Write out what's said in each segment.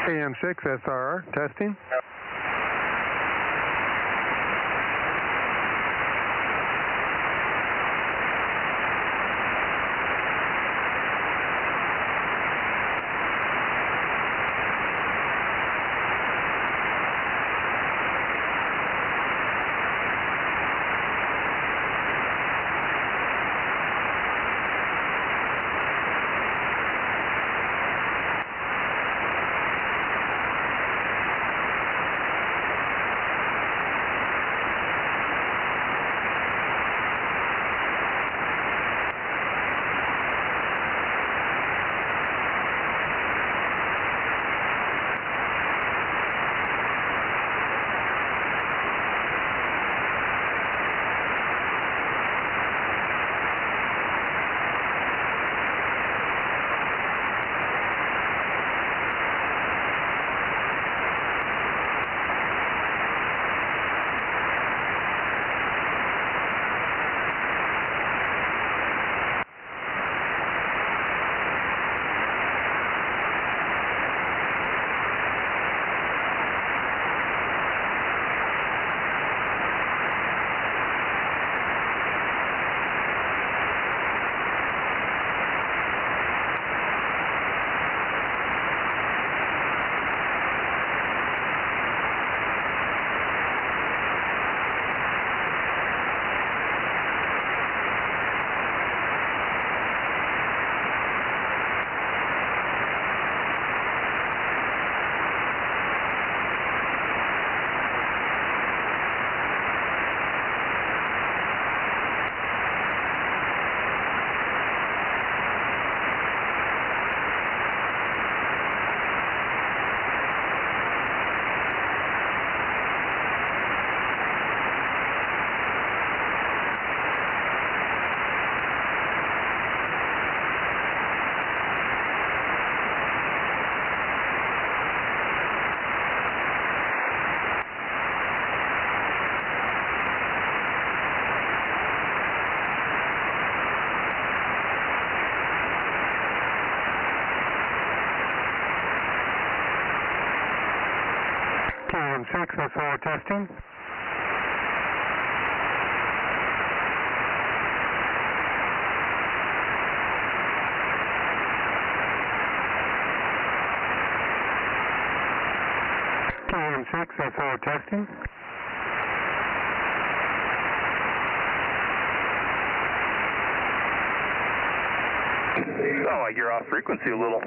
AM6 SRR, testing. AM6 SRR, testing. AM6 SRR, testing. Oh, you're off frequency a little.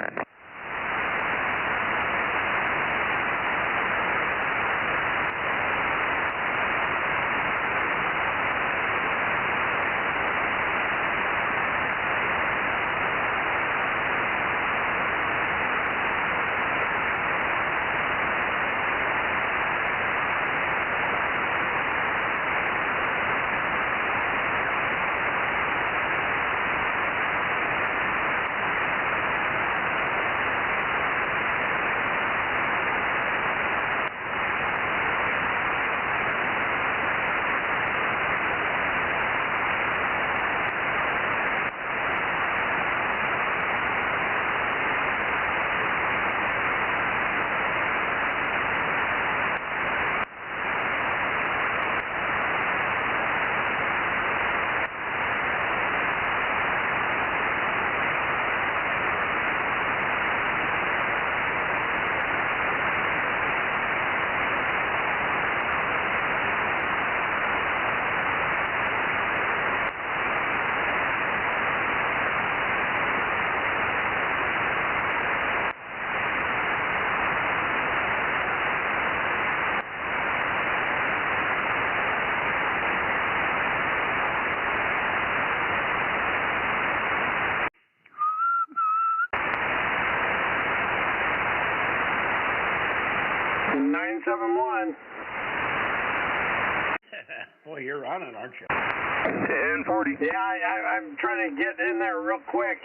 Boy, you're on it, aren't you? 1040. Yeah, I'm trying to get in there real quick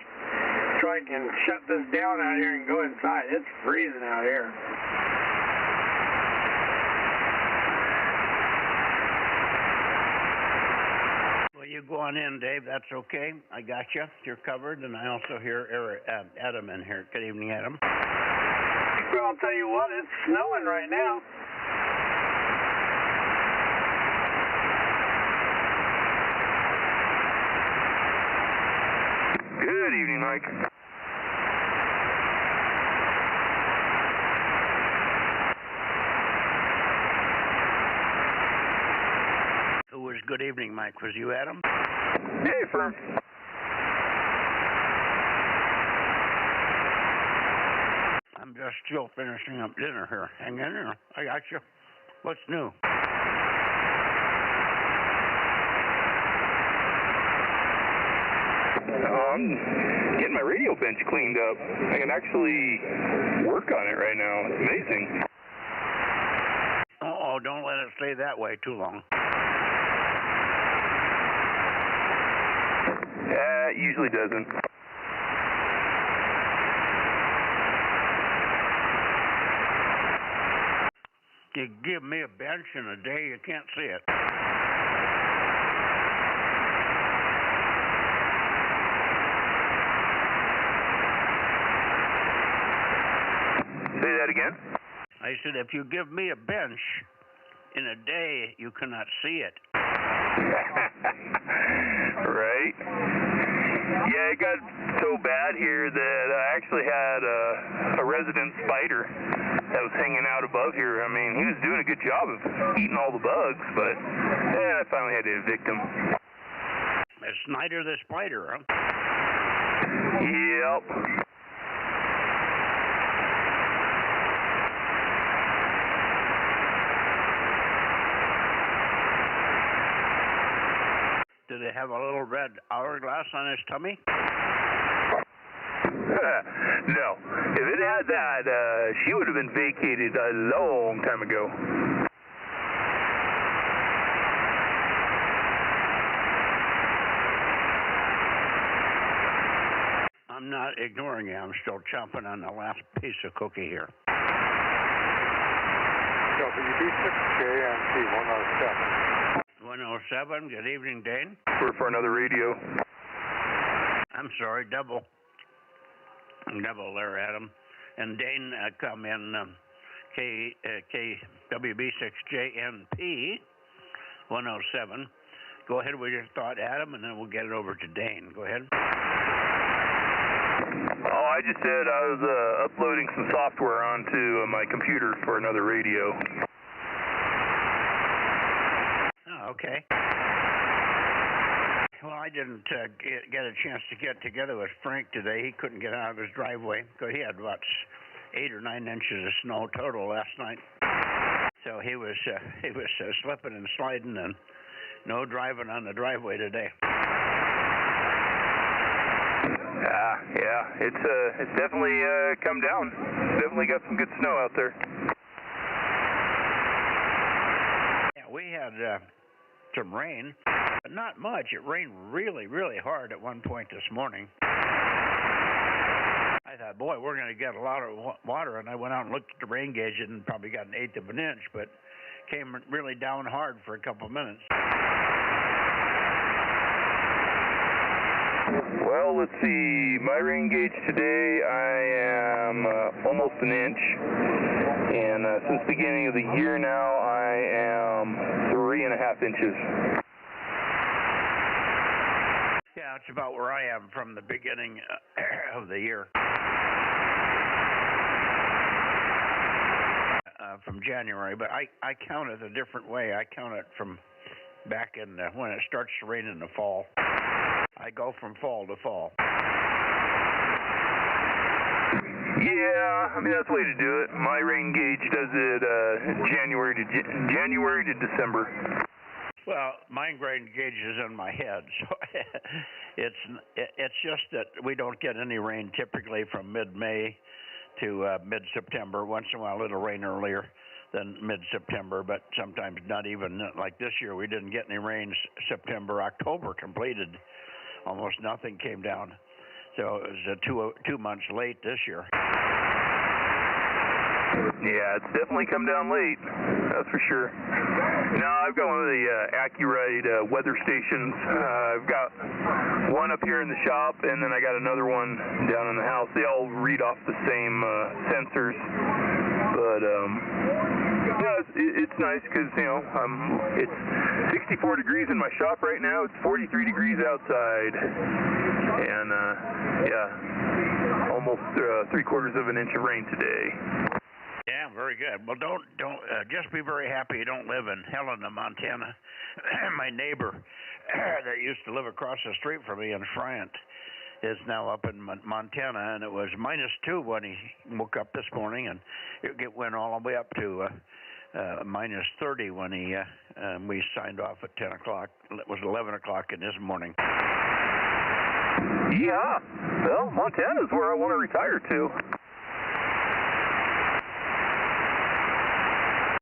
so I can shut this down out here and go inside. It's freezing out here. Well, you go on in, Dave. That's okay. I got you. You're covered. And I also hear Adam in here. Good evening, Adam. Well, I'll tell you what, it's snowing right now. Good evening, Mike. Who was good evening, Mike? Was you Adam? Hey, firm. I'm just still finishing up dinner here. Hang in there. I got you. What's new? I'm getting my radio bench cleaned up. I can actually work on it right now. It's amazing. Oh, don't let it stay that way too long. It usually doesn't. You give me a bench in a day, you can't see it. Say that again? I said, if you give me a bench in a day, you cannot see it. Right? Yeah, it got so bad here that I actually had a resident spider that was hanging out above here. I mean, he was doing a good job of eating all the bugs, but I finally had to evict him. It's Snyder the spider, huh? Yep. Did they have a little red hourglass on his tummy? No. If it had that, she would have been vacated a long time ago. I'm not ignoring you. I'm still chomping on the last piece of cookie here. WB6JNP 107. 107, good evening, Dane. We're for another radio. I'm sorry, double there, Adam. And Dane, come in KWB6JNP 107. Go ahead with your thought, Adam, and then we'll get it over to Dane. Go ahead. Oh, I just said I was uploading some software onto my computer for another radio. Oh, okay. Well, I didn't get a chance to get together with Frank today. He couldn't get out of his driveway because he had about 8 or 9 inches of snow total last night. So he was slipping and sliding, and no driving on the driveway today. Yeah, it's definitely come down. Definitely got some good snow out there. Yeah, we had some rain, but not much. It rained really, really hard at one point this morning. I thought, boy, we're going to get a lot of water, and I went out and looked at the rain gauge and probably got 1/8 of an inch, but came really down hard for a couple of minutes. Well, let's see. My rain gauge today, I am almost 1 inch. And since the beginning of the year now, I am 3.5 inches. Yeah, that's about where I am from the beginning of the year. From January, but I count it a different way. I count it from back in when it starts to rain in the fall. I go from fall to fall. Yeah, I mean, that's the way to do it. My rain gauge does it January to December. Well, my rain gauge is in my head, so it's just that we don't get any rain typically from mid-May to mid-September. Once in a while it'll rain earlier than mid-September, but sometimes not even. Like this year, we didn't get any rain September, October completed. Almost nothing came down. So it was 2 months late this year. Yeah, it's definitely come down late. That's for sure. No, I've got one of the Accurite weather stations. I've got one up here in the shop, and then I got another one down in the house. They all read off the same sensors. But yeah, it's nice because it's 64 degrees in my shop right now. It's 43 degrees outside, and yeah, almost 3/4 of an inch of rain today. Yeah, very good. Well, don't just be very happy you don't live in Helena, Montana. My neighbor that used to live across the street from me in Friant is now up in Montana, and it was -2 when he woke up this morning, and it went all the way up to -30 when we signed off at 10 o'clock. It was 11 o'clock in this morning. Yeah, well, Montana's where I want to retire to.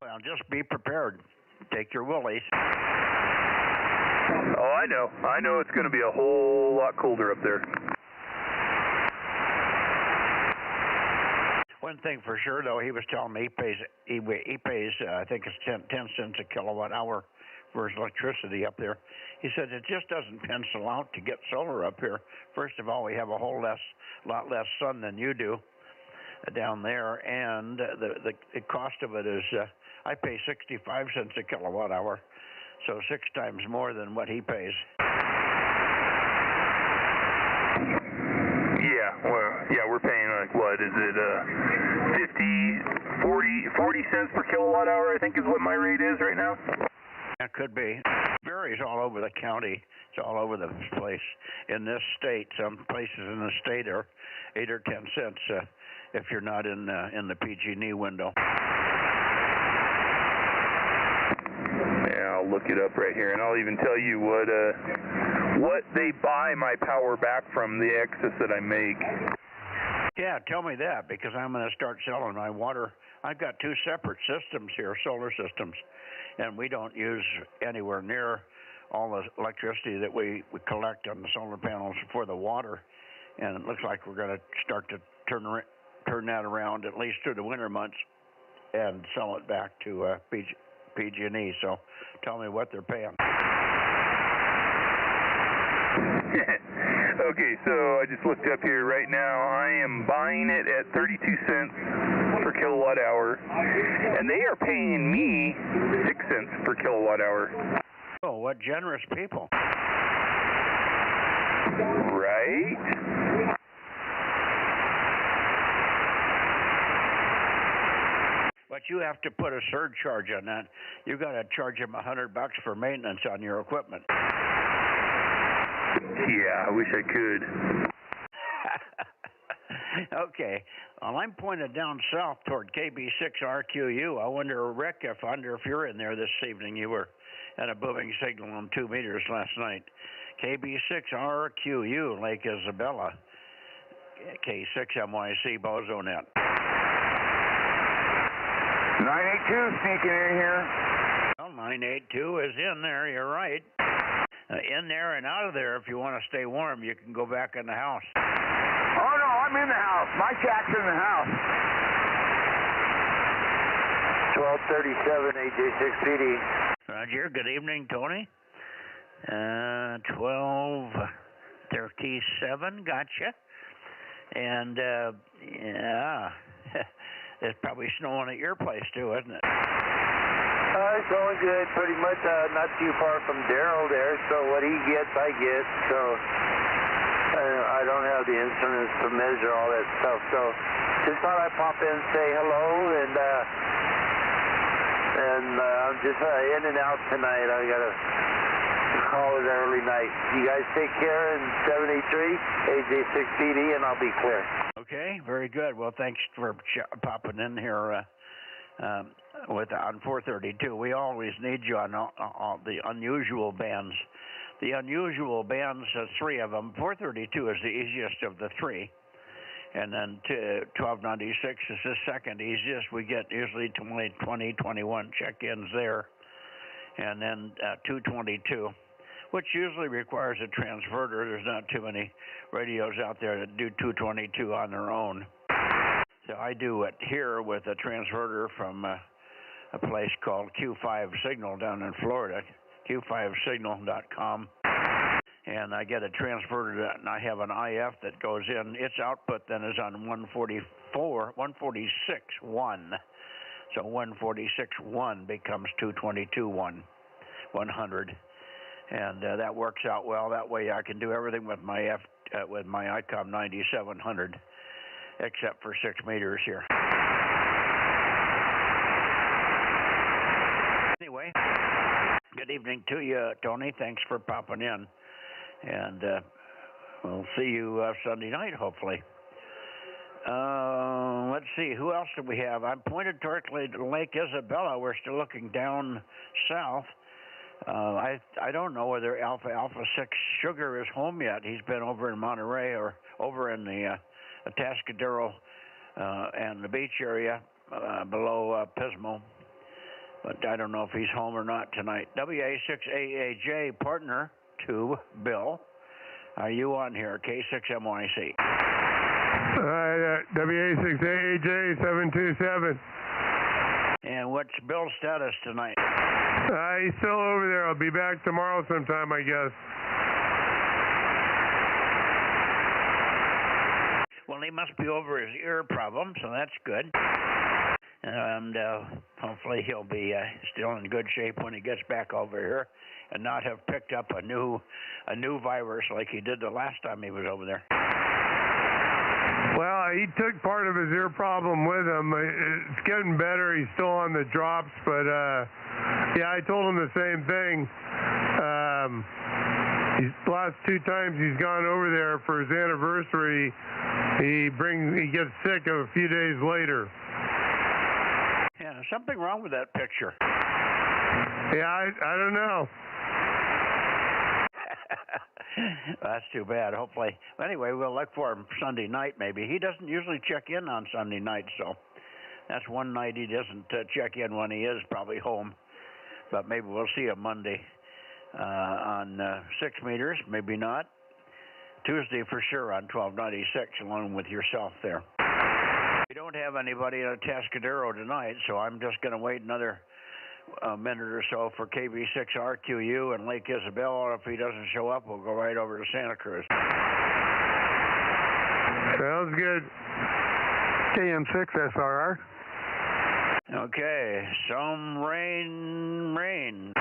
Well, just be prepared. Take your willies. Oh, I know. I know it's going to be a whole lot colder up there. One thing for sure, though, he was telling me he pays I think it's 10 cents a kilowatt hour for his electricity up there. He said it just doesn't pencil out to get solar up here. First of all, we have a lot less sun than you do down there, and the cost of it is I pay 65 cents a kilowatt hour, so 6 times more than what he pays. Yeah, well, yeah, we're paying like, what is it, 40 cents per kilowatt hour, I think is what my rate is right now. That could be. It varies all over the county. It's all over the place. In this state, some places in the state are 8 or 10 cents if you're not in the PG&E window. Yeah, I'll look it up right here, and I'll even tell you what they buy my power back from, the excess that I make. Yeah, tell me that, because I'm going to start selling my water. I've got 2 separate systems here, solar systems, and we don't use anywhere near all the electricity that we collect on the solar panels for the water, and it looks like we're going to start to turn that around at least through the winter months and sell it back to PG&E. So tell me what they're paying. Okay, so I just looked up here right now. I am buying it at 32 cents per kilowatt hour, and they are paying me 6 cents per kilowatt hour. Oh, what generous people. Right? But you have to put a surcharge on that. You got to charge them $100 for maintenance on your equipment. Yeah, I wish I could. Okay. Well, I'm pointed down south toward KB6RQU. I wonder, Rick, if you're in there this evening. You were at a booming signal on 2 meters last night. KB6RQU, Lake Isabella. K6MYC, Bozo Net. 982 sneaking in here. Well, 982 is in there, you're right. In there and out of there. If you want to stay warm, you can go back in the house. Oh, no, I'm in the house. My shack's in the house. 1237 AJ6PD. Roger, good evening, Tony. 1237, gotcha. And, yeah, it's probably snowing at your place, too, isn't it? It's going good, pretty much not too far from Daryl there, so what he gets, I get, so I don't have the instruments to measure all that stuff, so just thought I'd pop in and say hello, and I'm just in and out tonight. I got to call it early night. You guys take care, and 783 AJ6PD, and I'll be clear. Okay, very good. Well, thanks for popping in here on 432. We always need you on all the unusual bands. The unusual bands, 3 of them. 432 is the easiest of the 3. And then 1296 is the second easiest. We get usually 20, 21 check-ins there. And then 222, which usually requires a transverter. There's not too many radios out there that do 222 on their own. So I do it here with a transverter from a place called Q5 Signal down in Florida, q5signal.com. And I get a transverter, and I have an IF that goes in. Its output then is on 146.1. So 146.1 becomes 222.1, 100. And that works out well. That way I can do everything with my with my ICOM 9700, except for 6 meters here. Anyway, good evening to you, Tony. Thanks for popping in. And we'll see you Sunday night, hopefully. Let's see, who else do we have? I'm pointed directly to Lake Isabella. We're still looking down south. I don't know whether Alpha 6 Sugar is home yet. He's been over in Monterey or over in the Atascadero and the beach area below Pismo. But I don't know if he's home or not tonight. WA6AAJ partner to Bill. Are you on here? K6MYC. WA6AAJ 727. And what's Bill's status tonight? He's still over there. I'll be back tomorrow sometime, I guess. Well, he must be over his ear problem, so that's good. And hopefully he'll be still in good shape when he gets back over here and not have picked up a new virus like he did the last time he was over there. Well, he took part of his ear problem with him. It's getting better. He's still on the drops, but yeah, I told him the same thing. The last 2 times he's gone over there for his anniversary, he gets sick a few days later. Yeah, there's something wrong with that picture. Yeah, I don't know. That's too bad. Hopefully. Anyway, we'll look for him Sunday night maybe. He doesn't usually check in on Sunday night, so that's one night he doesn't check in when he is probably home. But maybe we'll see him Monday on 6 meters, maybe not. Tuesday for sure on 1296 along with yourself there. We don't have anybody at Atascadero tonight, so I'm just going to wait another minute or so for KB6RQU and Lake Isabella. If he doesn't show up, we'll go right over to Santa Cruz. Sounds good. KM6SRR. Okay, some rain.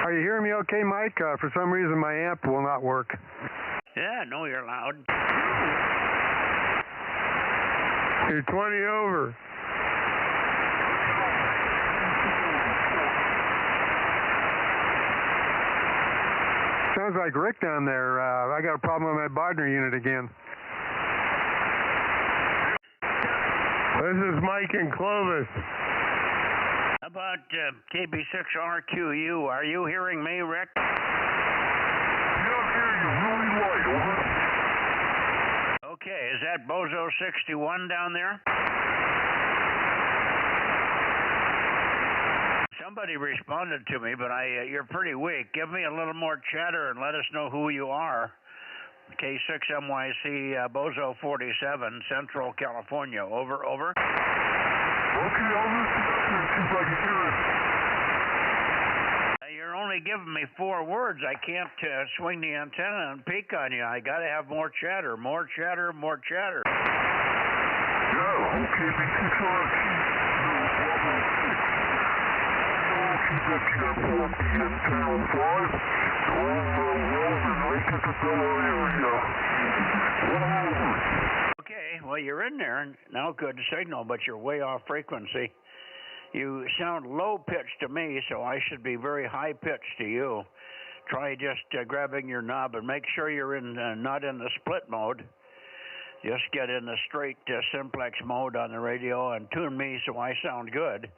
Are you hearing me okay, Mike? For some reason my amp will not work. Yeah, no, you're loud. You're 20 over. Sounds like Rick down there. I got a problem with my Bodner unit again. This is Mike in Clovis. How about KB6RQU? Are you hearing me, Rick? Yeah, I'm hearing you really light, over. Okay, is that Bozo 61 down there? Somebody responded to me, but you're pretty weak. Give me a little more chatter and let us know who you are. K6MYC Bozo 47, Central California. Over. Okay, I'll listen to it, see if I can hear it. You're only giving me 4 words. I can't swing the antenna and peek on you. I got to have more chatter. More chatter. Yeah, okay, B6RQ. Keep up here, 4 p.m. Channel 5. 12 wells in Lake Isabella area. Over. Okay, well, you're in there. Now good signal, but you're way off frequency. You sound low-pitched to me, so I should be very high-pitched to you. Try just grabbing your knob and make sure you're not in the split mode. Just get in the straight simplex mode on the radio and tune me so I sound good,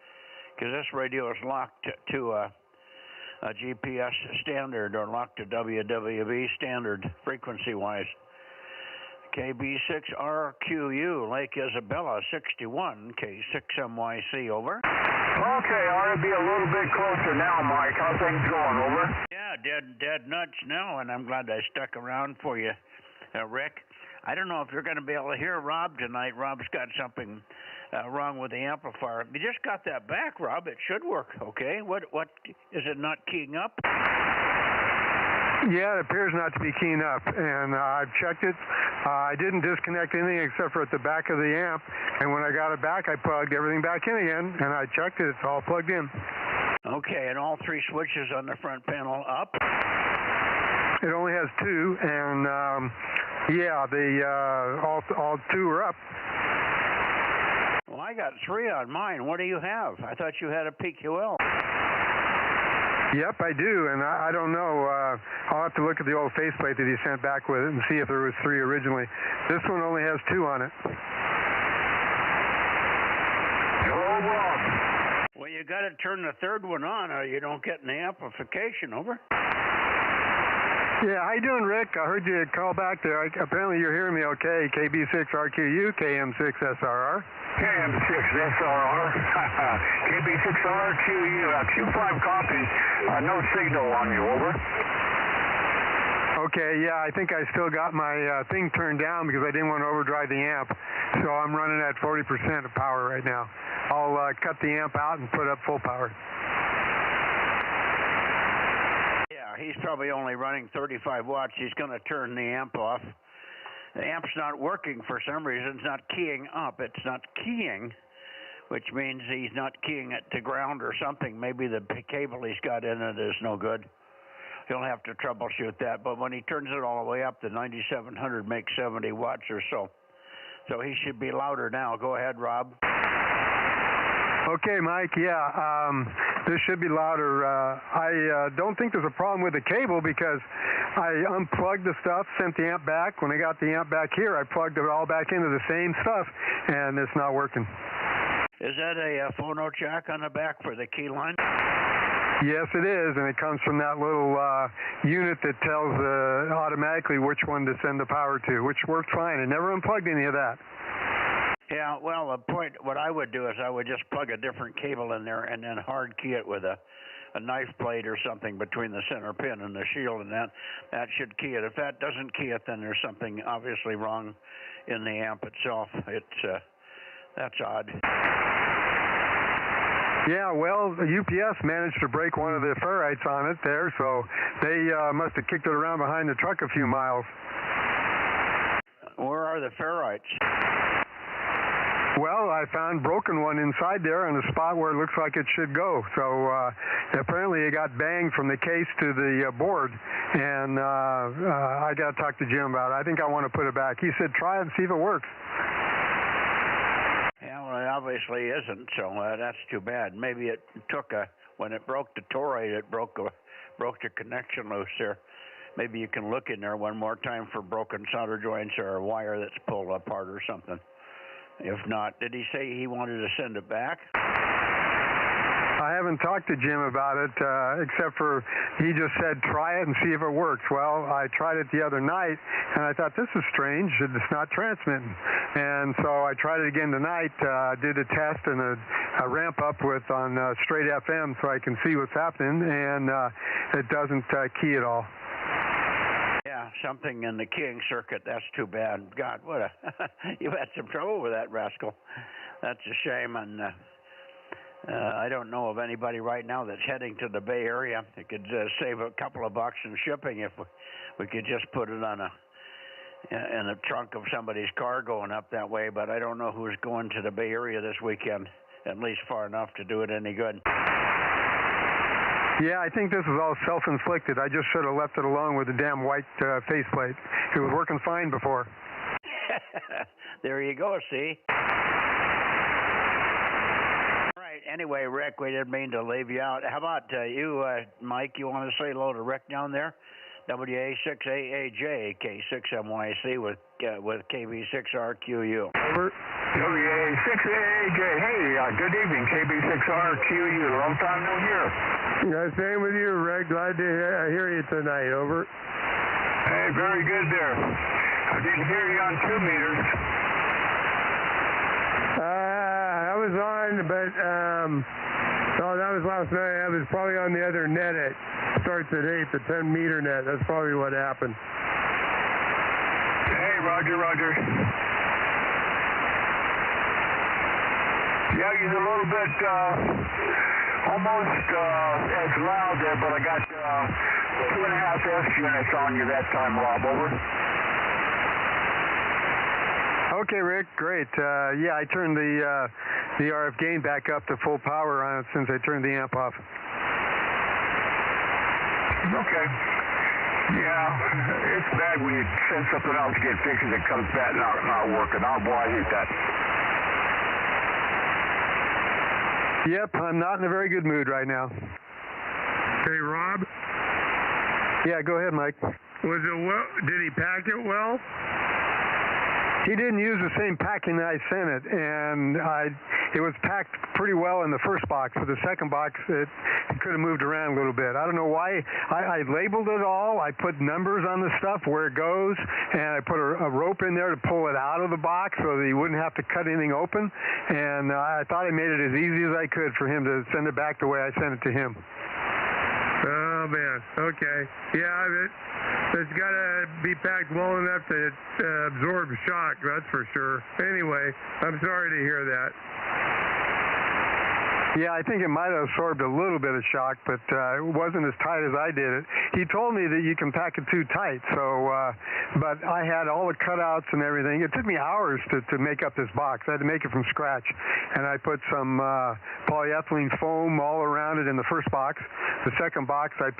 because this radio is locked to a GPS standard or locked to WWV standard frequency-wise. KB6RQU, Lake Isabella 61, K6MYC, over. Okay, I ought to be a little bit closer now, Mike. How's things going, over? Yeah, dead nuts now, and I'm glad I stuck around for you Rick, I don't know if you're going to be able to hear Rob tonight. Rob's got something wrong with the amplifier. You just got that back, Rob. It should work, okay? What is it not keying up? Yeah, it appears not to be keying up, and I've checked it. I didn't disconnect anything except for at the back of the amp, and when I got it back, I plugged everything back in again, and I checked it. It's all plugged in. Okay, and all three switches on the front panel up? It only has two, and yeah, all two are up. Well, I got three on mine. What do you have? I thought you had a PQL. Yep, I do, and I don't know. I'll have to look at the old faceplate that he sent back with it and see if there was three originally. This one only has two on it. Hello, Rob. Well, you got to turn the third one on or you don't get any amplification, over. Yeah, how you doing, Rick? I heard you call back there. Apparently you're hearing me okay. KB6RQU, KM6SRR. KM6SRR, KB6RQU, Q5 copy, no signal on you, over. Okay, yeah, I think I still got my thing turned down because I didn't want to overdrive the amp, so I'm running at 40% of power right now. I'll cut the amp out and put up full power. He's probably only running 35 watts. He's going to turn the amp off. The amp's not working for some reason. It's not keying up. It's not keying, which means he's not keying it to ground or something. Maybe the cable he's got in it is no good. He'll have to troubleshoot that. But when he turns it all the way up, the 9700 makes 70 watts or so. So he should be louder now. Go ahead, Rob. Okay, Mike, yeah, this should be louder. I don't think there's a problem with the cable because I unplugged the stuff, sent the amp back. When I got the amp back here, I plugged it all back into the same stuff, and it's not working. Is that a phono jack on the back for the key line? Yes, it is, and it comes from that little unit that tells automatically which one to send the power to, which worked fine. It never unplugged any of that. Yeah, well, what I would do is I would just plug a different cable in there and then hard key it with a knife blade or something between the center pin and the shield, and that should key it. If that doesn't key it, then there's something obviously wrong in the amp itself. That's odd. Yeah, well, the UPS managed to break one of the ferrites on it there, so they must have kicked it around behind the truck a few miles. Where are the ferrites? Well, I found broken one inside there in a spot where it looks like it should go. So apparently it got banged from the case to the board, and I got to talk to Jim about it. I think I want to put it back. He said try it and see if it works. Yeah, well, it obviously isn't, so that's too bad. Maybe it took when it broke the toroid, it broke the connection loose there. Maybe you can look in there one more time for broken solder joints or a wire that's pulled apart or something. If not, did he say he wanted to send it back? I haven't talked to Jim about it, except for he just said try it and see if it works. Well, I tried it the other night, and I thought this is strange. It's not transmitting. And so I tried it again tonight, did a test and a ramp up on straight FM so I can see what's happening, and it doesn't key at all. Yeah, something in the keying circuit. That's too bad. God, you had some trouble with that rascal. That's a shame. And I don't know of anybody right now that's heading to the Bay Area. It could save a couple of bucks in shipping if we could just put it in the trunk of somebody's car going up that way. But I don't know who's going to the Bay Area this weekend, at least far enough to do it any good. Yeah, I think this is all self-inflicted. I just should have left it alone with the damn white faceplate. It was working fine before. There you go, see? Right, anyway, Rick, we didn't mean to leave you out. How about you, Mike, you want to say hello to Rick down there? WA6AAJ, K6MYC with KB6RQU. Over. WA6AAJ, hey, good evening, KB6RQU, long time no hear. Yeah, same with you, Rick. Glad to hear you tonight. Over. Hey, very good there. I didn't hear you on 2 meters. I was on, but that was last night. I was probably on the other net. It starts at 8, the 10-meter net. That's probably what happened. Hey, Roger, Roger. Yeah, he's a little bit, almost as loud there, but I got 2.5 S units on you that time, Rob. Over. Okay, Rick, great. Yeah, I turned the RF gain back up to full power on it since I turned the amp off. Okay. Yeah, it's bad when you send something out to get fixed and it comes back not working. I hate that. Yep, I'm not in a very good mood right now. Hey, Rob? Yeah, go ahead, Mike. Was it well? Did he pack it well? He didn't use the same packing that I sent it, and it was packed pretty well in the first box. For the second box, it could have moved around a little bit. I don't know why. I labeled it all. I put numbers on the stuff where it goes, and I put a rope in there to pull it out of the box so that he wouldn't have to cut anything open. And I thought I made it as easy as I could for him to send it back the way I sent it to him. Oh, man. Okay. Yeah, it's got to be packed well enough to absorb shock, that's for sure. Anyway, I'm sorry to hear that. Yeah, I think it might have absorbed a little bit of shock, but it wasn't as tight as I did it. He told me that you can pack it too tight, so, but I had all the cutouts and everything. It took me hours to make up this box. I had to make it from scratch, and I put some polyethylene foam all around it in the first box. The second box, I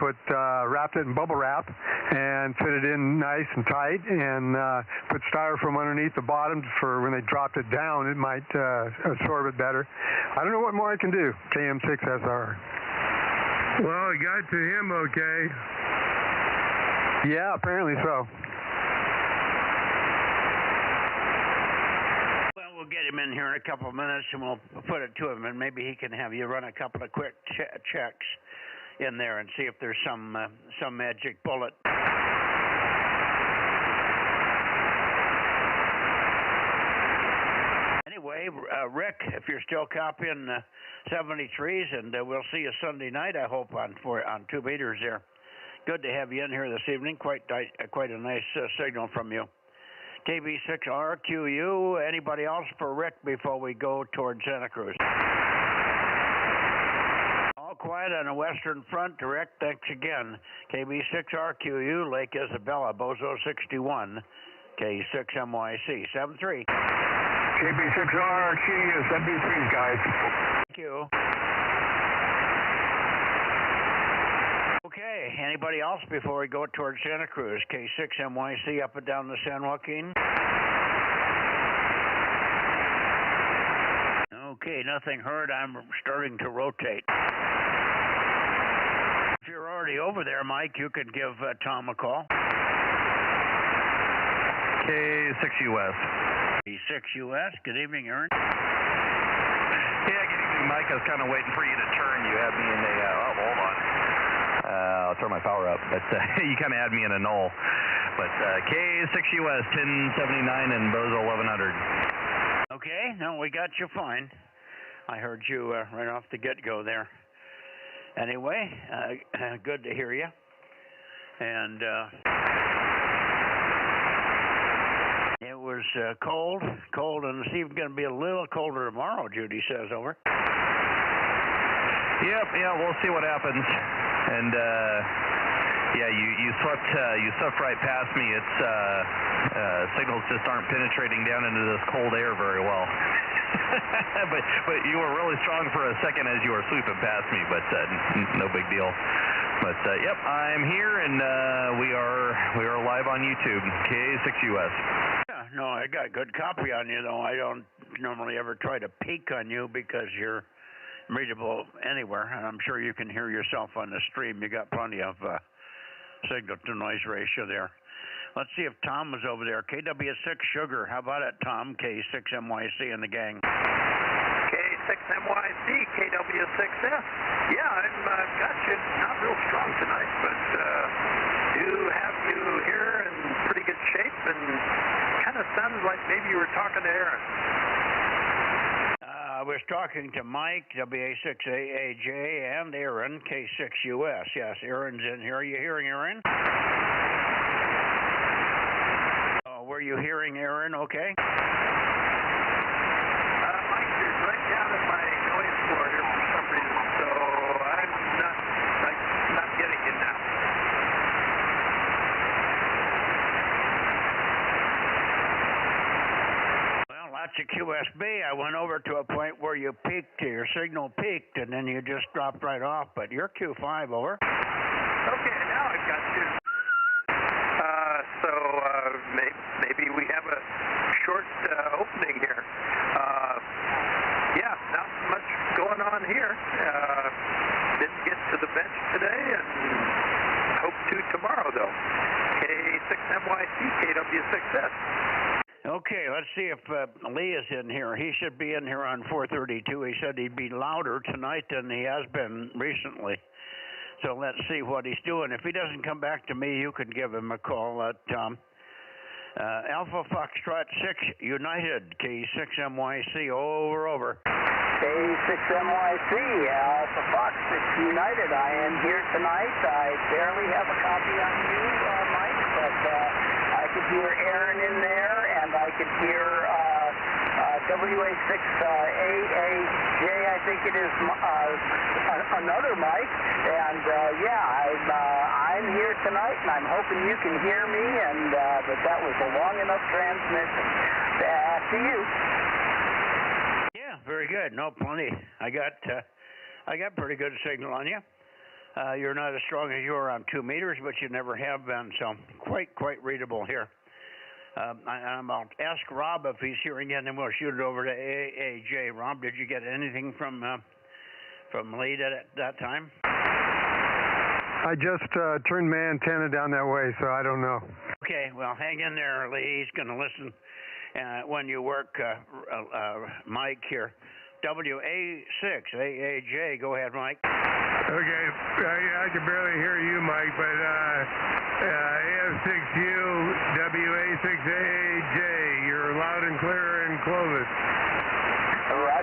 wrapped it in bubble wrap and fit it in nice and tight, and put styrofoam underneath the bottom for when they dropped it down, it might absorb it better. I don't know what more I can do. KM6SR. Well, it got to him okay. Yeah, apparently so. Well, we'll get him in here in a couple of minutes, and we'll put it to him, and maybe he can have you run a couple of quick checks in there and see if there's some magic bullet. Anyway, Rick, if you're still copying 73s, and we'll see you Sunday night, I hope, on 2 meters there. Good to have you in here this evening. Quite a nice signal from you. KB6RQU. Anybody else for Rick before we go towards Santa Cruz? All quiet on the western front. Rick, thanks again. KB6RQU, Lake Isabella, Bozo 61, K6MYC 73. KB6RQ, 73, guys. Thank you. Okay, anybody else before we go towards Santa Cruz? K6MYC up and down the San Joaquin. Okay, nothing heard. I'm starting to rotate. If you're already over there, Mike, you could give Tom a call. K6US. K6US, good evening, Aaron. Yeah, good evening, Mike. I was kind of waiting for you to turn. You had me in a, hold on. I'll turn my power up, but you kind of had me in a null. But K6US, 1079 and Bozo 1100. Okay, no, we got you fine. I heard you right off the get-go there. Anyway, good to hear you. And it was cold, and it's even going to be a little colder tomorrow, Judy says, over. Yep, yeah, we'll see what happens. And yeah, you swept right past me. It's signals just aren't penetrating down into this cold air very well. but you were really strong for a second as you were sweeping past me, but no big deal. But yep, I'm here, and we are live on YouTube, K6US. Yeah, no, I got good copy on you, though. I don't normally ever try to peek on you because you're readable anywhere, and I'm sure you can hear yourself on the stream. You got plenty of signal to noise ratio there. Let's see if Tom was over there. KW6 Sugar, how about it, Tom? K6MYC and the gang. K6MYC, KW6S. Yeah, I've got you not real strong tonight, but do have you here in pretty good shape, and kind of sounded like maybe you were talking to Aaron. I was talking to Mike, WA6AAJ, and Aaron, K6US. Yes, Aaron's in here. Are you hearing Aaron? Oh, were you hearing Aaron okay? Mike, you're right down at my noise floor here for some reason, so I'm not getting you now. Well, that's a QSB. I went over to a point where you peaked, your signal peaked, and then you just dropped right off, but you're Q5, over. Okay, now I've got you. So maybe we have a short opening here. Yeah, not much going on here. Didn't get to the bench today, and hope to tomorrow, though. K6MYC, KW6S. Okay, let's see if Lee is in here. He should be in here on 432. He said he'd be louder tonight than he has been recently. So let's see what he's doing. If he doesn't come back to me, you can give him a call at Alpha Foxtrot 6 United, K6MYC, over. K6MYC, Alpha Fox 6 United. I am here tonight. I barely have a copy on you, Mike, but I could hear Aaron in there, and I could hear WA6AAJ, I think it is, another Mike, and I'm here tonight, and I'm hoping you can hear me, and that was a long enough transmission. Back to you. Yeah, very good. No, plenty. I got pretty good signal on you. You're not as strong as you are on 2 meters, but you never have been, so quite readable here. I'll ask Rob if he's here again, and we'll shoot it over to AAJ. Rob, did you get anything from Lee at that time? I just turned my antenna down that way, so I don't know. Okay, well, hang in there, Lee. He's going to listen when you work, Mike here. WA6AAJ, go ahead, Mike. Okay, I can barely hear you, Mike, but AF6U, WA6AAJ, you're loud and clear in Clovis.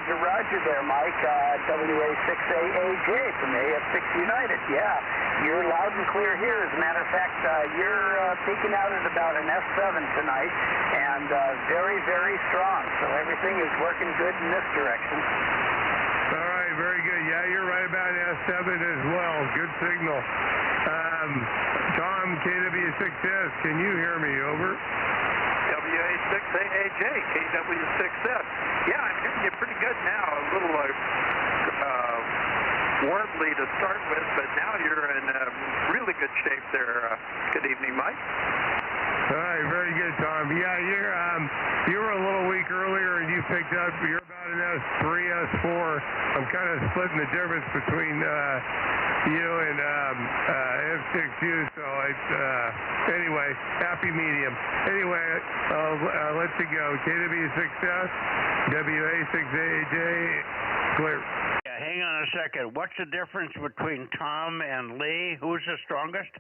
Roger there, Mike. WA6AAJ for me at 6 United. Yeah, you're loud and clear here. As a matter of fact, you're peaking out at about an S7 tonight, and very strong. So everything is working good in this direction. All right, very good. Yeah, you're right about S7 as well. Good signal. Tom, KW6S, can you hear me? Over. WA6AAJ, KW6S. Yeah, I'm hearing you pretty good now. A little warbly to start with, but now you're in really good shape there. Good evening, Mike. All right, very good, Tom. Yeah, you were a little weak earlier, and you picked up. You're about an S3, S4. I'm kind of splitting the difference between you and F6U. So anyway, happy medium. Anyway, I'll let you go. KW6S, WA6AJ, clear. Yeah, hang on a second. What's the difference between Tom and Lee? Who's the strongest?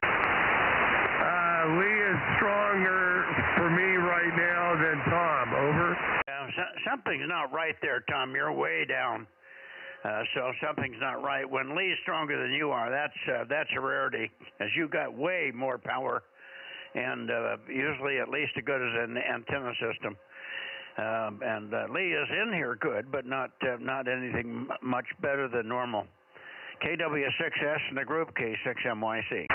Lee is stronger for me right now than Tom. Over. Something's not right there, Tom. You're way down. So something's not right. When Lee's stronger than you are, that's a rarity, as you got way more power, and usually at least as good as an antenna system. And Lee is in here good, but not anything much better than normal. KW6S in the group, K6MYC.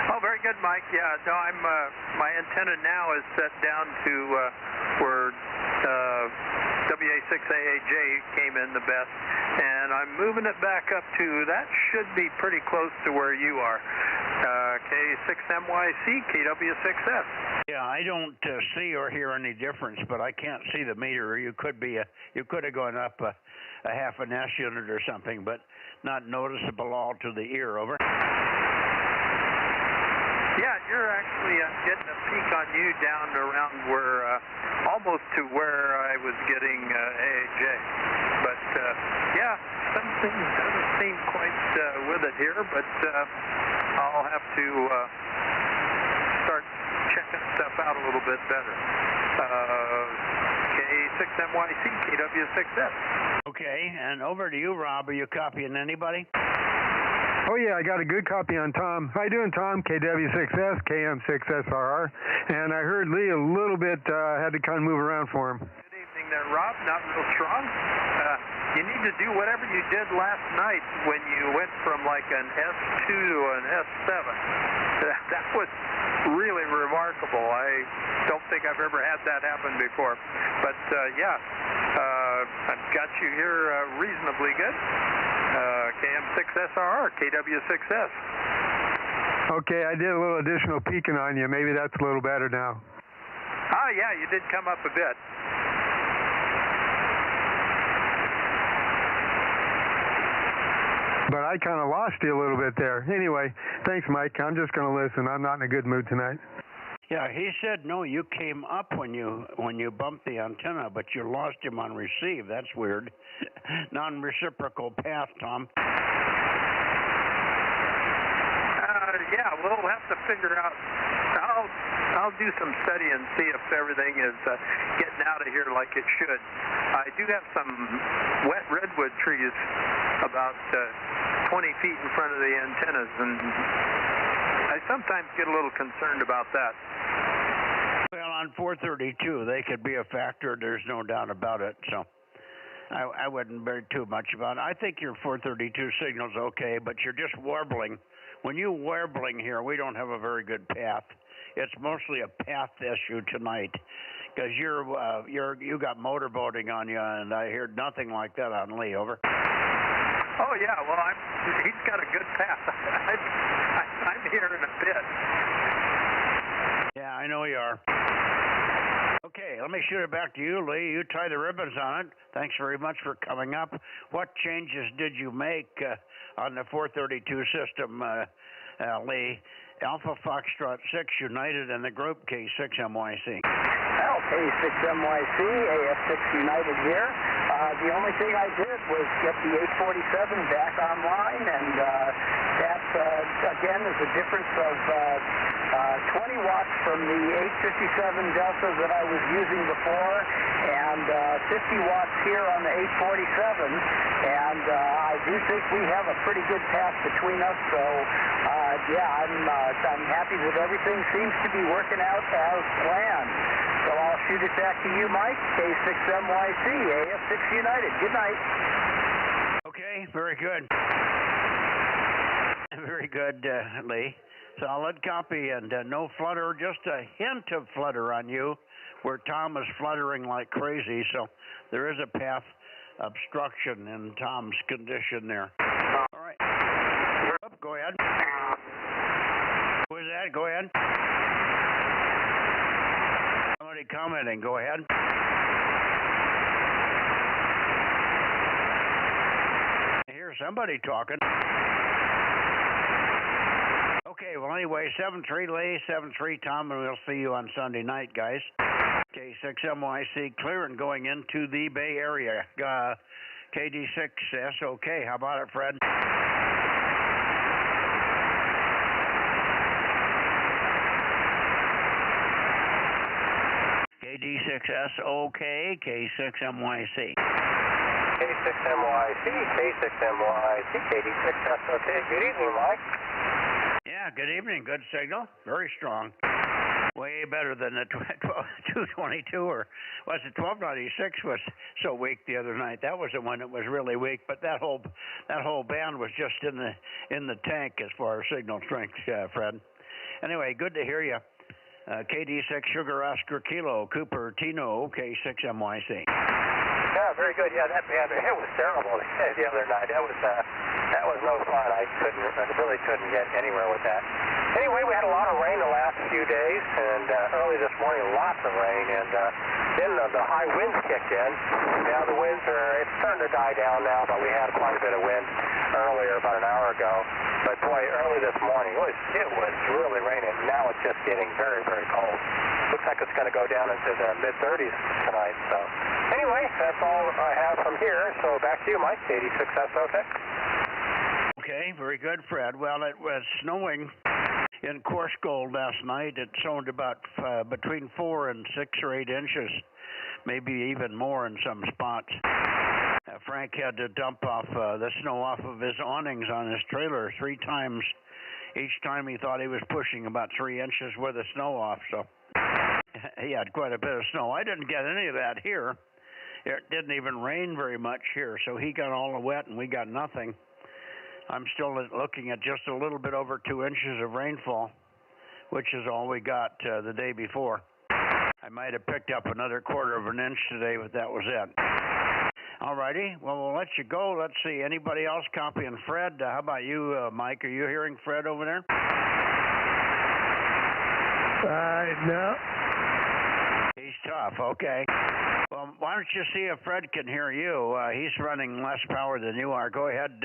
Oh, very good, Mike. Yeah, no, my antenna now is set down to where WA6AAJ came in the best, and I'm moving it back up to, that should be pretty close to where you are. K6MYC, KW6S. Yeah, I don't see or hear any difference, but I can't see the meter. You could have gone up a half an S unit or something, but not noticeable all to the ear. Over. Yeah, you're actually getting a peak on you down around where, almost to where I was getting AAJ. But, yeah, something doesn't seem quite with it here, but I'll have to start checking stuff out a little bit better. K6MYC, KW6S. Okay, and over to you, Rob. Are you copying anybody? Oh, yeah, I got a good copy on Tom. How you doing, Tom? KW6S, KM6SRR. And I heard Lee a little bit, had to kind of move around for him. Good evening there, Rob. Not real strong. You need to do whatever you did last night when you went from like an S2 to an S7. That was really remarkable. I don't think I've ever had that happen before. But, yeah, I've got you here reasonably good. KM6SRR, KW6S. Okay, I did a little additional peeking on you. Maybe that's a little better now. Ah, yeah, you did come up a bit. But I kind of lost you a little bit there. Anyway, thanks, Mike. I'm just going to listen. I'm not in a good mood tonight. Yeah, he said no. You came up when you bumped the antenna, but you lost him on receive. That's weird. Non-reciprocal path, Tom. Yeah, we'll have to figure out. I'll do some study and see if everything is getting out of here like it should. I do have some wet redwood trees about 20 feet in front of the antennas, and I sometimes get a little concerned about that. Well, on 432, they could be a factor. There's no doubt about it. So I wouldn't worry too much about it. I think your 432 signal's okay, but you're just warbling. When you're warbling here, we don't have a very good path. It's mostly a path issue tonight, because you got motorboating on you, and I heard nothing like that on Lee. Over. Oh yeah, well he's got a good path. I'm here in a bit. Yeah, I know you are. Okay, let me shoot it back to you, Lee. You tie the ribbons on it. Thanks very much for coming up. What changes did you make on the 432 system, Lee? Alpha Foxtrot 6 United and the group K6MYC. Well, K6MYC, AF6 United here. The only thing I did was get the 847 back online, and that, again, is a difference of 20 watts from the 857 Delta that I was using before, and 50 watts here on the 847, and I do think we have a pretty good path between us, so yeah, I'm happy that everything seems to be working out as planned. So I'll shoot it back to you, Mike. K6MYC, AF6 United. Good night. Okay, very good. Very good, Lee. Solid copy, and no flutter, just a hint of flutter on you, where Tom is fluttering like crazy, so there is a path obstruction in Tom's condition there. All right. Go ahead. Who is that? Go ahead. Somebody commenting. Go ahead. I hear somebody talking. Okay, well, anyway, 7-3 Lee, 7-3 Tom, and we'll see you on Sunday night, guys. K6MYC clear and going into the Bay Area. KD6S, okay. How about it, Fred? KD6S, okay. K6MYC. K6MYC, K6MYC, KD6S, okay. Good evening, Mike. Yeah, good evening. Good signal. Very strong. Way better than the 222, or was it 1296 was so weak the other night. That was the one that was really weak, but that whole band was just in the tank as far as signal strength, Fred. Anyway, good to hear you. KD6 Sugar Oscar Kilo, Cooper Tino, K6MYC. Yeah, very good. Yeah, that band, it was terrible the other night. That was no fun. I really couldn't get anywhere with that. Anyway, we had a lot of rain the last few days, and early this morning, lots of rain, and then the high winds kicked in. Now the winds it's starting to die down now, but we had quite a bit of wind earlier, about an hour ago. But boy, early this morning, it was really raining. Now it's just getting very, very cold. Looks like it's going to go down into the mid-30s tonight. So anyway, that's all I have from here. So back to you, Mike. 86S, okay. Okay, very good, Fred. Well, it was snowing in Coarse Gold last night. It snowed about between 4 and 6 or 8 inches, maybe even more in some spots. Frank had to dump off the snow off of his awnings on his trailer 3 times. Each time he thought he was pushing about 3 inches worth of snow off, so he had quite a bit of snow. I didn't get any of that here. It didn't even rain very much here, so he got all the wet and we got nothing. I'm still looking at just a little bit over 2 inches of rainfall, which is all we got the day before. I might have picked up another 1/4 of an inch today, but that was it. All righty. Well, we'll let you go. Let's see. Anybody else copying Fred? How about you, Mike? Are you hearing Fred over there? No. He's tough. Okay. Well, why don't you see if Fred can hear you? He's running less power than you are. Go ahead.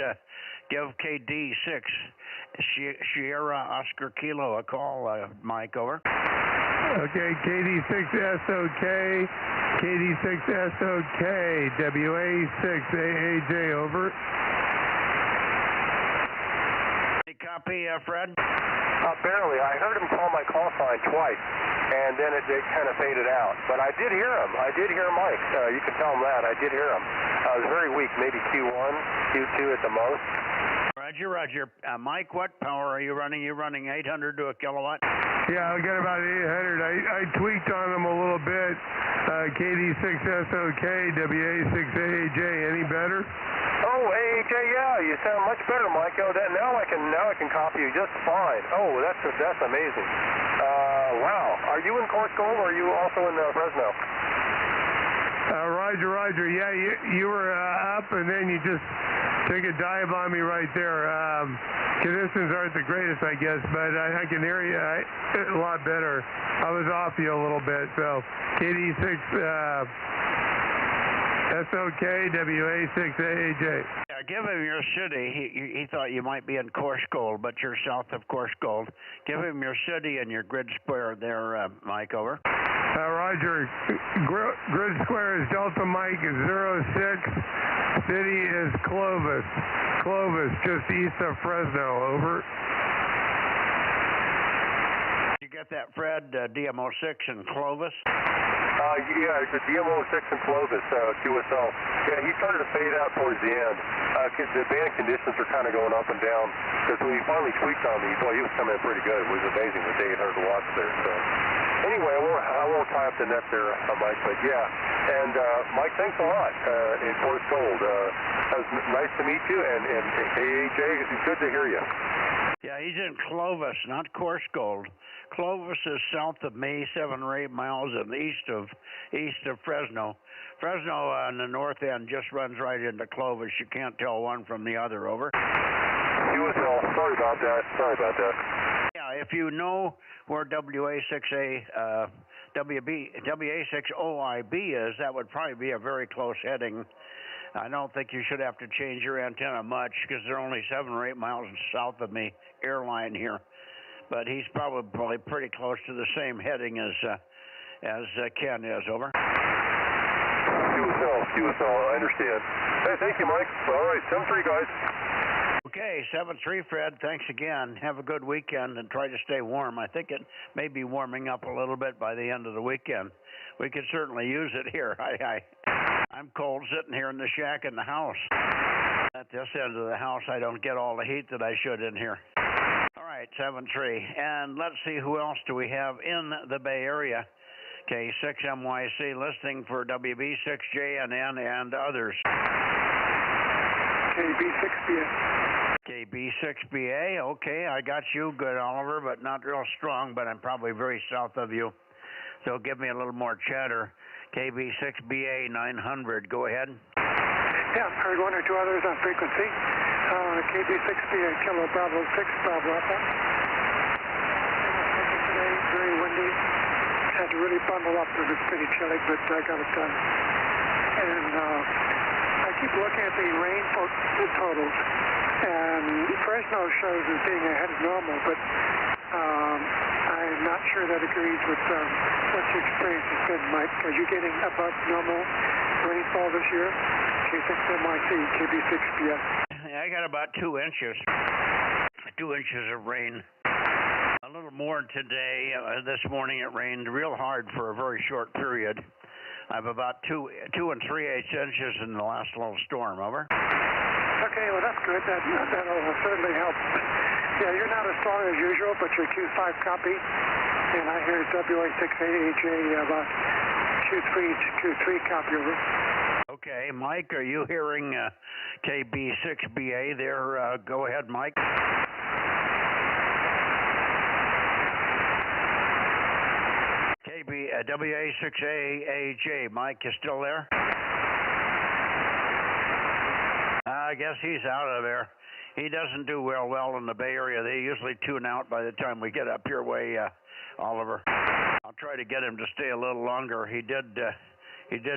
Give KD6 Sierra Oscar Kilo a call, Mike. Over. Okay, KD6SOK, KD6SOK, WA6AAJ, over. Any copy, Fred? Barely. I heard him call my call sign twice, and then it kind of faded out. But I did hear him. I did hear Mike. You can tell him that. I did hear him. It was very weak, maybe Q1, Q2 at the most. Roger. Mike, what power are you running? You running 800 to a kilowatt? Yeah, I got about 800. I tweaked on them a little bit. KD6SOK, WA6AJ, any better? Oh, AJ, yeah, you sound much better, Mike. Oh, now I can copy you just fine. Oh, that's amazing. Wow. Are you in Coarse Gold or are you also in Fresno? Roger. Yeah, you were up and then you just took a dive on me right there. Conditions aren't the greatest, I guess, but I can hear you a lot better. I was off you a little bit, so KD6 SOK, WA6AJ. Yeah, give him your city. He thought you might be in Coarse Gold, but you're south of Coarse Gold. Give him your city and your grid square there, Mike, over. Roger. Grid square is Delta Mike 06. City is Clovis. Clovis, just east of Fresno, over. You get that, Fred? DMO6 in Clovis? Yeah, it's a DMO6 in Clovis, QSL. Yeah, he started to fade out towards the end. The band conditions are kind of going up and down. Because when he finally tweaked on me, boy, he was coming in pretty good. It was amazing with 800 watts there. So anyway, I won't tie up the net there, Mike, but yeah. And Mike, thanks a lot in Coarse Gold. It was nice to meet you, and AJ, it's good to hear you. Yeah, he's in Clovis, not Coarse Gold. Clovis is south of me, 7 or 8 miles and east of Fresno. Fresno on the north end just runs right into Clovis. You can't tell one from the other, over. Sorry about that. Yeah, if you know where WA6OIB is, that would probably be a very close heading. I don't think you should have to change your antenna much because they're only 7 or 8 miles south of me, airline here. But he's probably pretty close to the same heading as Ken is, over. QSL, I understand. Hey, thank you, Mike. All right, 7-3, guys. Okay, 7-3, Fred. Thanks again. Have a good weekend and try to stay warm. I think it may be warming up a little bit by the end of the weekend. We could certainly use it here. I'm cold sitting here in the shack in the house. At this end of the house, I don't get all the heat that I should in here. All right, 7-3. And let's see, who else do we have in the Bay Area? Okay, 6MYC listening for WB6JNN and others. KB6BA. KB6BA, okay, I got you. Good, Oliver, but not real strong, but I'm probably very south of you. So give me a little more chatter. KB6BA 900, go ahead. Yeah, heard 1 or 2 others on frequency. KB6BA, Kilo Bravo 6, Bravo Alpha. Today, very windy. Had to really bundle up. It was pretty chilly, but I got it done. And I keep looking at the rain totals, and Fresno shows as being ahead of normal, but I'm not sure that agrees with what your experience has been, Mike. Are you getting above normal rainfall this year? K6MYC, KB6BS. I got about 2 inches. 2 inches of rain. A little more today. This morning it rained real hard for a very short period. I've about 2 3/8 inches in the last little storm. Over. Okay, well that's good. That'll certainly help. Yeah, you're not as strong as usual, but your Q5 copy, and I hear WA6AJ about Q3 copy. Okay, Mike, are you hearing KB6BA there? Go ahead, Mike. WA6AJ, Mike, you still there? I guess he's out of there. He doesn't do well in the Bay Area. They usually tune out by the time we get up your way, Oliver. I'll try to get him to stay a little longer. He did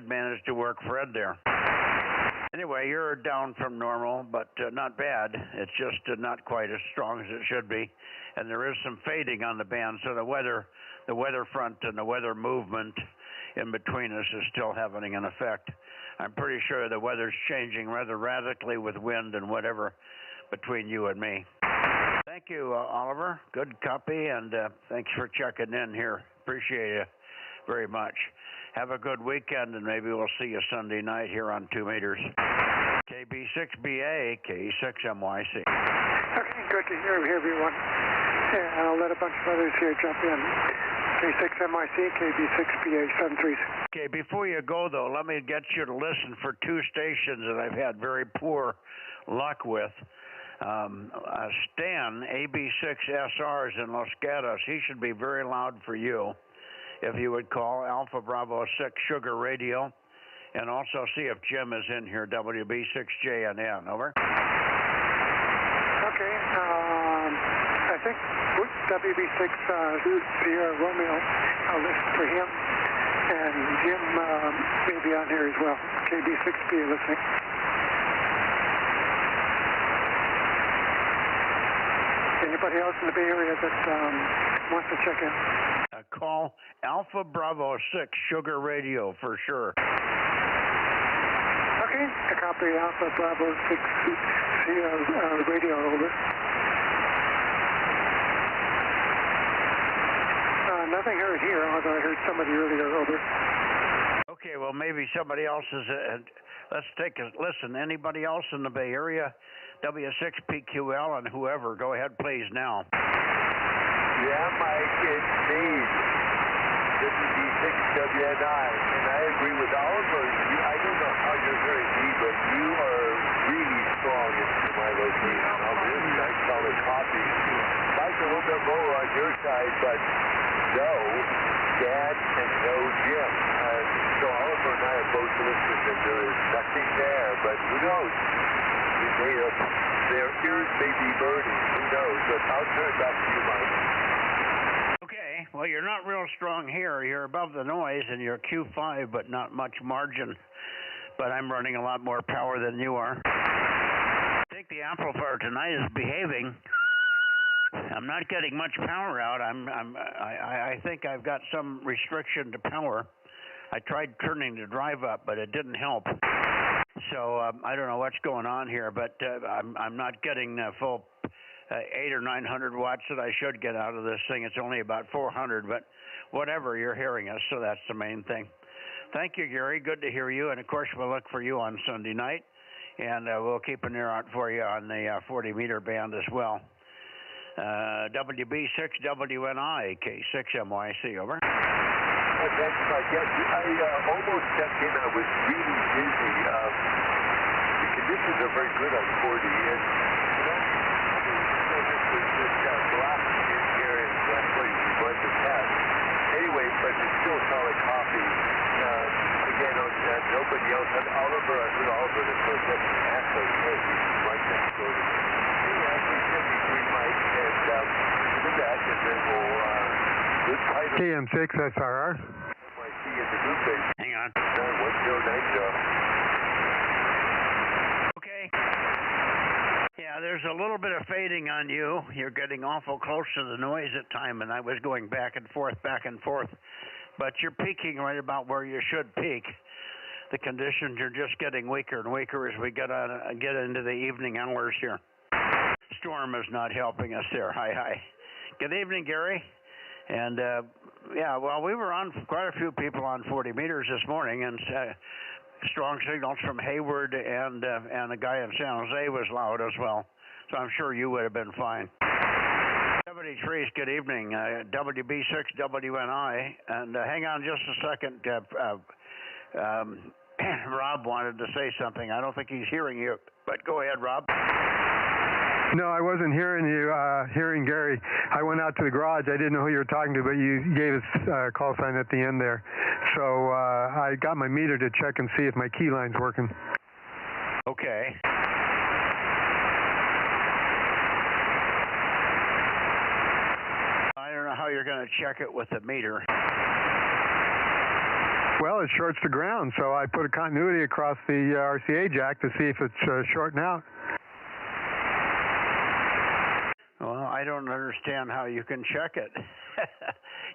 manage to work Fred there. Anyway, you're down from normal, but not bad. It's just not quite as strong as it should be. And there is some fading on the band, so the weather front and the weather movement in between us is still having an effect. I'm pretty sure the weather's changing rather radically with wind and whatever between you and me. Thank you, Oliver. Good copy, and thanks for checking in here. Appreciate you very much. Have a good weekend, and maybe we'll see you Sunday night here on 2 meters. KB6BA, K6MYC. Okay, good to hear everyone. And I'll let a bunch of others here jump in. K6MYC, KB6BA 73. Okay, before you go, though, let me get you to listen for 2 stations that I've had very poor luck with. Stan, AB6SR is in Los Gatos. He should be very loud for you. If you would call Alpha Bravo 6 Sugar Radio, and also see if Jim is in here, WB6JNN. Over. Okay, I think WB6 Sierra Romeo, I'll listen for him, and Jim may be on here as well. KB6B listening. Anybody else in the Bay Area that wants to check in? Call Alpha Bravo 6 Sugar Radio for sure. Okay, a copy Alpha Bravo 6 Radio, over. Nothing heard here, although I heard somebody earlier, over. Okay, well maybe somebody else is, let's take a listen. Anybody else in the Bay Area? W6PQL and whoever, go ahead please now. Yeah, Mike, it's me, WB6WNI, and I agree with Oliver. I don't know how you're hearing me, but you are really strong in my location. I'm really nice solid copy. Mike's a little bit lower on your side, but no Dad and no Jim. So Oliver and I are both listening, and there is nothing there, but who knows? Their ears may be burning. Who knows? But I'll turn it back to you, Mike. Okay, well, you're not real strong here. You're above the noise, and you're Q5, but not much margin. But I'm running a lot more power than you are. I think the amplifier tonight is behaving. I'm not getting much power out. I think I've got some restriction to power. I tried turning the drive up, but it didn't help. So I don't know what's going on here, but I'm not getting the full 800 or 900 watts that I should get out of this thing. It's only about 400, but whatever, you're hearing us, so that's the main thing. Thank you, Gary. Good to hear you, and of course we'll look for you on Sunday night, and we'll keep an ear out for you on the 40-meter band as well. WB6WNI, K6MYC, over. Thanks, Mike. Yes, I almost stepped in. I was really busy. The conditions are very good on 40, and this black in here in that place we went to test. Anyway, but it's still solid coffee. Again, nobody else. And Oliver, I heard Oliver that says that's an asset. He's right next door to me. Yeah, he's 73, Mike, and do that, and then we'll KM6 SRR. Hang on. Okay. Yeah, there's a little bit of fading on you. You're getting awful close to the noise at time, and I was going back and forth. But you're peaking right about where you should peak. The conditions are just getting weaker and weaker as we get into the evening hours here. Storm is not helping us there. Hi. Good evening, Gary. And yeah, well, we were on quite a few people on 40 meters this morning, and strong signals from Hayward and a guy in San Jose was loud as well. So I'm sure you would have been fine. 73's good evening, WB6 WNI, and hang on just a second. Rob wanted to say something. I don't think he's hearing you, but go ahead, Rob. No, I wasn't hearing you, hearing Gary. I went out to the garage. I didn't know who you were talking to, but you gave us a call sign at the end there. So I got my meter to check and see if my key line's working. Okay. I don't know how you're going to check it with the meter. Well, it shorts the ground, so I put a continuity across the RCA jack to see if it's shorting out. Well, I don't understand how you can check it.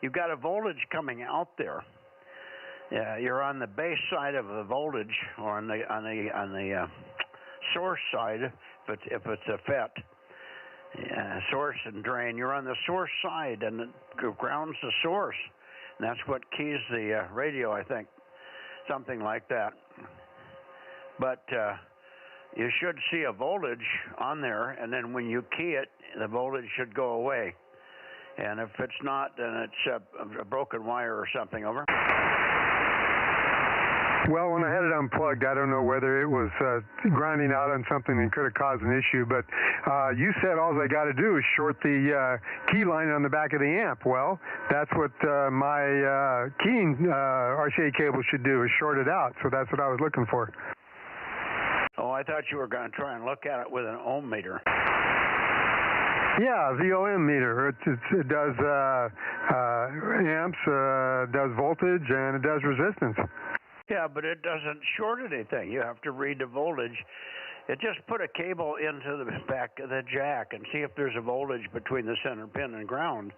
You've got a voltage coming out there. Yeah, you're on the base side of the voltage, or on the source side, if it's a FET. Source and drain. You're on the source side, and it grounds the source. And that's what keys the radio, I think, something like that. But you should see a voltage on there, and then when you key it, the voltage should go away. And if it's not, then it's a broken wire or something. Over. Well, when I had it unplugged, I don't know whether it was grounding out on something that could have caused an issue, but you said all I got to do is short the key line on the back of the amp. Well, that's what my keying RCA cable should do, is short it out, so that's what I was looking for. Oh, I thought you were going to try and look at it with an ohm meter. Yeah, VOM meter. It does amps, does voltage, and it does resistance. Yeah, but it doesn't short anything. You have to read the voltage. It just put a cable into the back of the jack and see if there's a voltage between the center pin and ground.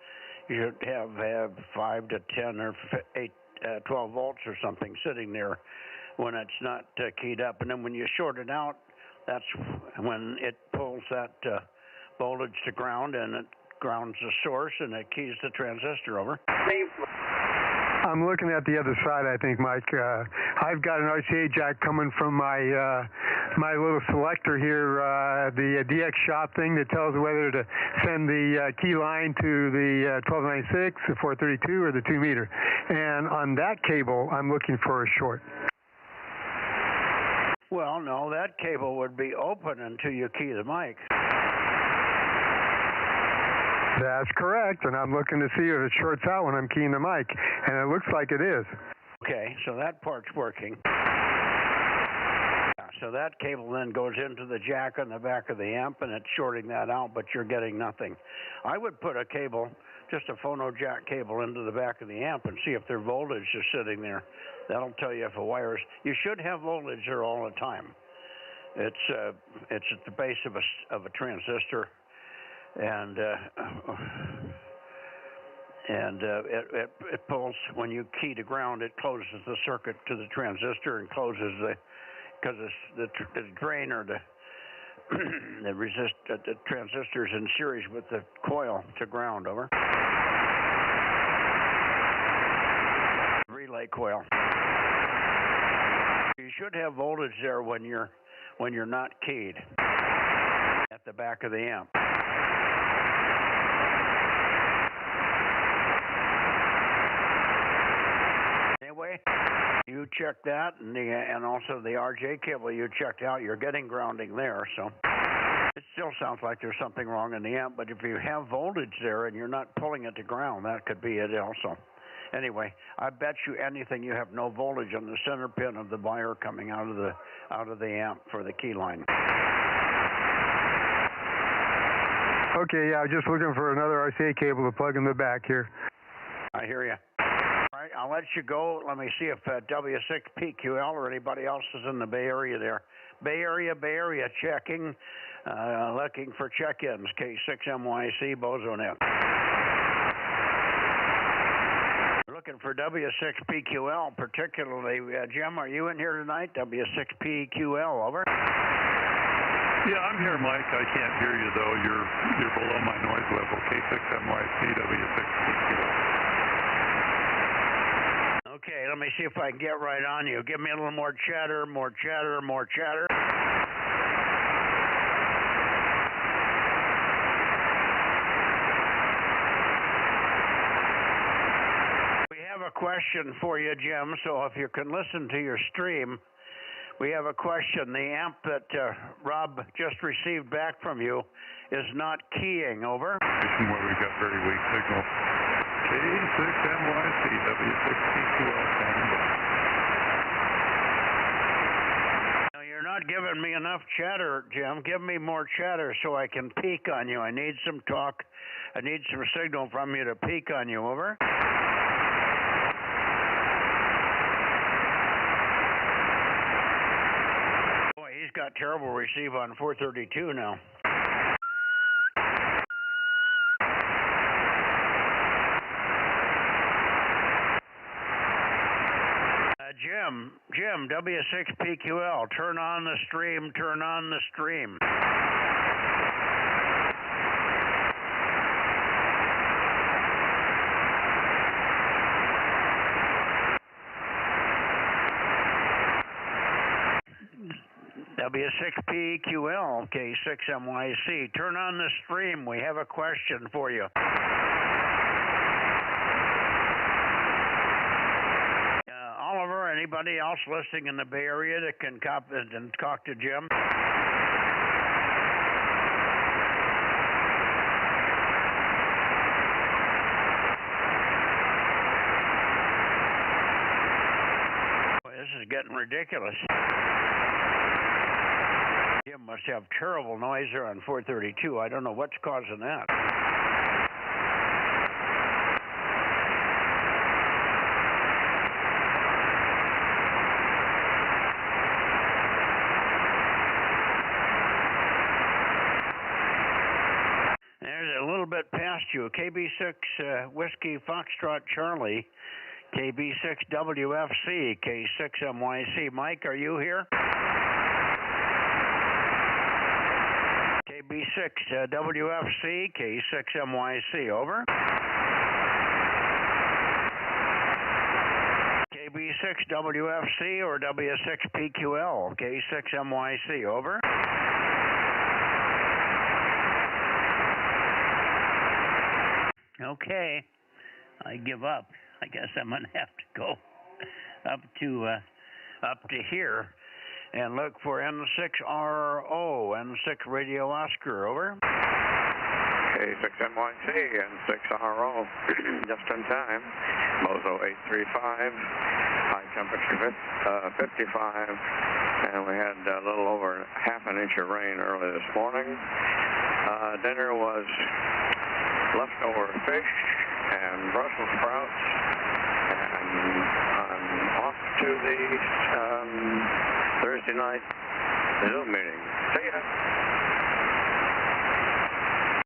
You should have 5 to 10 or 8, 12 volts or something sitting there when it's not keyed up. And then when you short it out, that's when it pulls that voltage to ground, and it grounds the source, and it keys the transistor. Over. I'm looking at the other side, I think, Mike. I've got an RCA jack coming from my my little selector here, the DX shop thing that tells whether to send the key line to the 1296, the 432, or the 2 meter. And on that cable, I'm looking for a short. Well, no, that cable would be open until you key the mic. That's correct, and I'm looking to see if it shorts out when I'm keying the mic, and it looks like it is. Okay, so that part's working. So that cable then goes into the jack on the back of the amp, and it's shorting that out, but you're getting nothing. I would put a cable, just a phono jack cable, into the back of the amp and see if their voltage is sitting there. That'll tell you if a wire's... You should have voltage there all the time. It's at the base of a transistor. And it pulls, when you key to ground, it closes the circuit to the transistor and closes because the drain or the the transistor is in series with the coil to ground. Over. Relay coil. You should have voltage there when you're not keyed at the back of the amp. Anyway, you checked that, and also the RJ cable you checked out, you're getting grounding there, so it still sounds like there's something wrong in the amp, but if you have voltage there and you're not pulling it to ground, that could be it also. Anyway, I bet you anything you have no voltage on the center pin of the wire coming out of the amp for the key line. Okay, yeah, I was just looking for another RCA cable to plug in the back here. I hear you. All right, I'll let you go. Let me see if W6PQL or anybody else is in the Bay Area there. Bay Area checking, looking for check-ins, K6MYC, Bozo Net. Looking for W6PQL, particularly, Jim, are you in here tonight? W6PQL, over. Yeah, I'm here, Mike. I can't hear you, though. You're below my noise level, K6MYCW6. Okay, let me see if I can get right on you. Give me a little more chatter, more chatter, more chatter. We have a question for you, Jim, so if you can listen to your stream, we have a question. The amp that Rob just received back from you is not keying, over. Where we've got very weak signal. K6MYCW6PQL standing by. Now, you're not giving me enough chatter, Jim. Give me more chatter so I can peek on you. I need some talk. I need some signal from you to peek on you, over. Boy, he's got terrible receive on 432 now. Jim, W6PQL, turn on the stream, turn on the stream. W6PQL, K6MYC, turn on the stream. We have a question for you. Oliver, anybody else listening in the Bay Area that can copy and talk to Jim? Boy, this is getting ridiculous. Jim must have terrible noise there on 432. I don't know what's causing that. Bit past you, KB6 Whiskey Foxtrot Charlie, KB6 WFC, K6MYC. Mike, are you here? KB6 WFC, K6MYC, over. KB6 WFC or W6PQL, K6MYC, over. Okay, I give up. I guess I'm gonna have to go up to here and look for N6RO, N6 Radio Oscar, over. K6NYC, N6RO, just in time. Bozo 835, high temperature 55, and we had a little over half an inch of rain early this morning. Dinner was leftover fish and Brussels sprouts, and I'm off to the Thursday night Zoom meeting. See ya.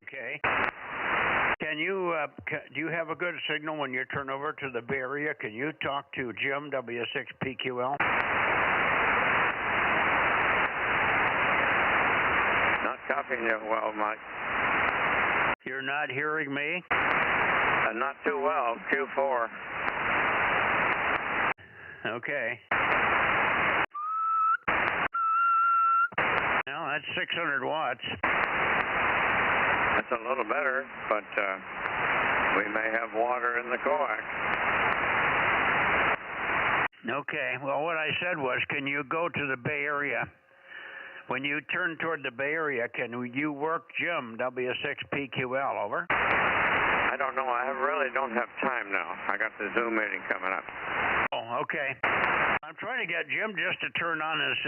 Okay. Can you, do you have a good signal when you turn over to the Bay Area? Can you talk to Jim, W6PQL? Not copying you well, Mike. You're not hearing me? Not too well, Q4. Okay. Well, that's 600 watts. That's a little better, but we may have water in the coax. Okay, well, what I said was, can you go to the Bay Area? When you turn toward the Bay Area, can you work Jim, W6PQL, over? I don't know. I really don't have time now. I got the Zoom meeting coming up. Oh, okay. I'm trying to get Jim just to turn on his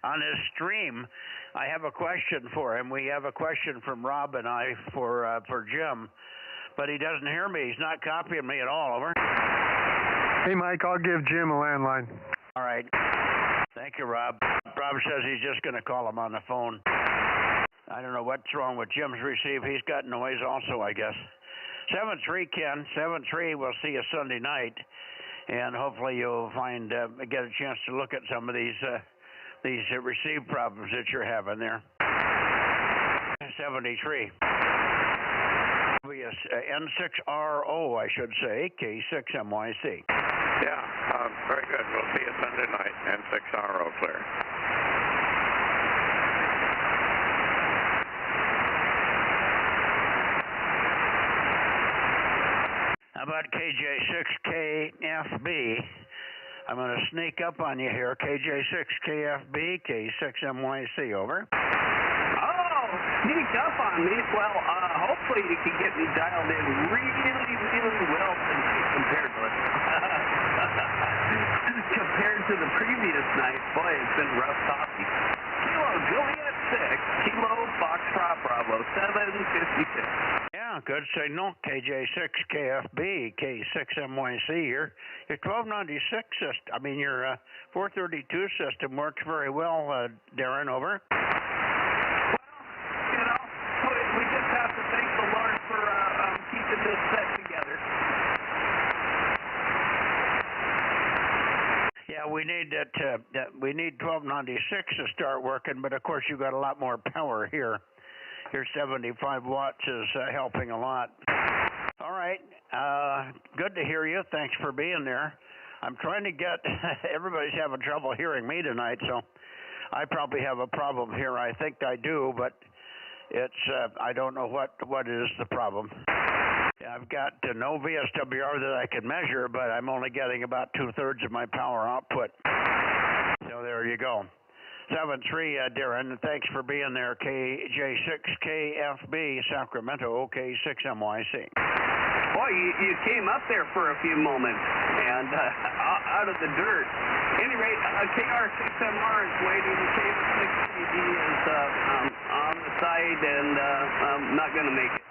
on his stream. I have a question for him. We have a question from Rob and I for Jim, but he doesn't hear me. He's not copying me at all, over. Hey, Mike, I'll give Jim a landline. All right. Thank you, Rob. Rob says he's just going to call him on the phone. I don't know what's wrong with Jim's receive. He's got noise also, I guess. 7-3, Ken. 7-3, we'll see you Sunday night. And hopefully you'll get a chance to look at some of these these receive problems that you're having there. 73. N6RO, I should say, K6MYC. Yeah, very good. We'll see you Sunday night, N6RO clear. How about KJ6KFB? I'm going to sneak up on you here. KJ6KFB, K6MYC, over. Oh, sneak up on me? Well, hopefully you can get me dialed in really well tonight compared to compared to the previous night. Boy, it's been rough coffee. Kilo Juliet 6, Kilo Foxtrot Bravo 756. Yeah, good signal. KJ6KFB, K6MYC here. Your 1296 system, your 432 system works very well, Darren, over. We just have to thank the Lord for keeping this set together. Yeah, we need we need 1296 to start working, but of course you got a lot more power here. Your 75 watts is helping a lot. All right, good to hear you. Thanks for being there. I'm trying to get everybody's having trouble hearing me tonight, so I probably have a problem here. I think I do, but it's I don't know what is the problem. I've got no VSWR that I can measure, but I'm only getting about 2/3 of my power output. So there you go. 73, Darren, thanks for being there. KJ6KFB, Sacramento, OK6MYC. Boy, you came up there for a few moments and out of the dirt. At any rate, KR6MR is waiting. KR6KD is on the side and not going to make it.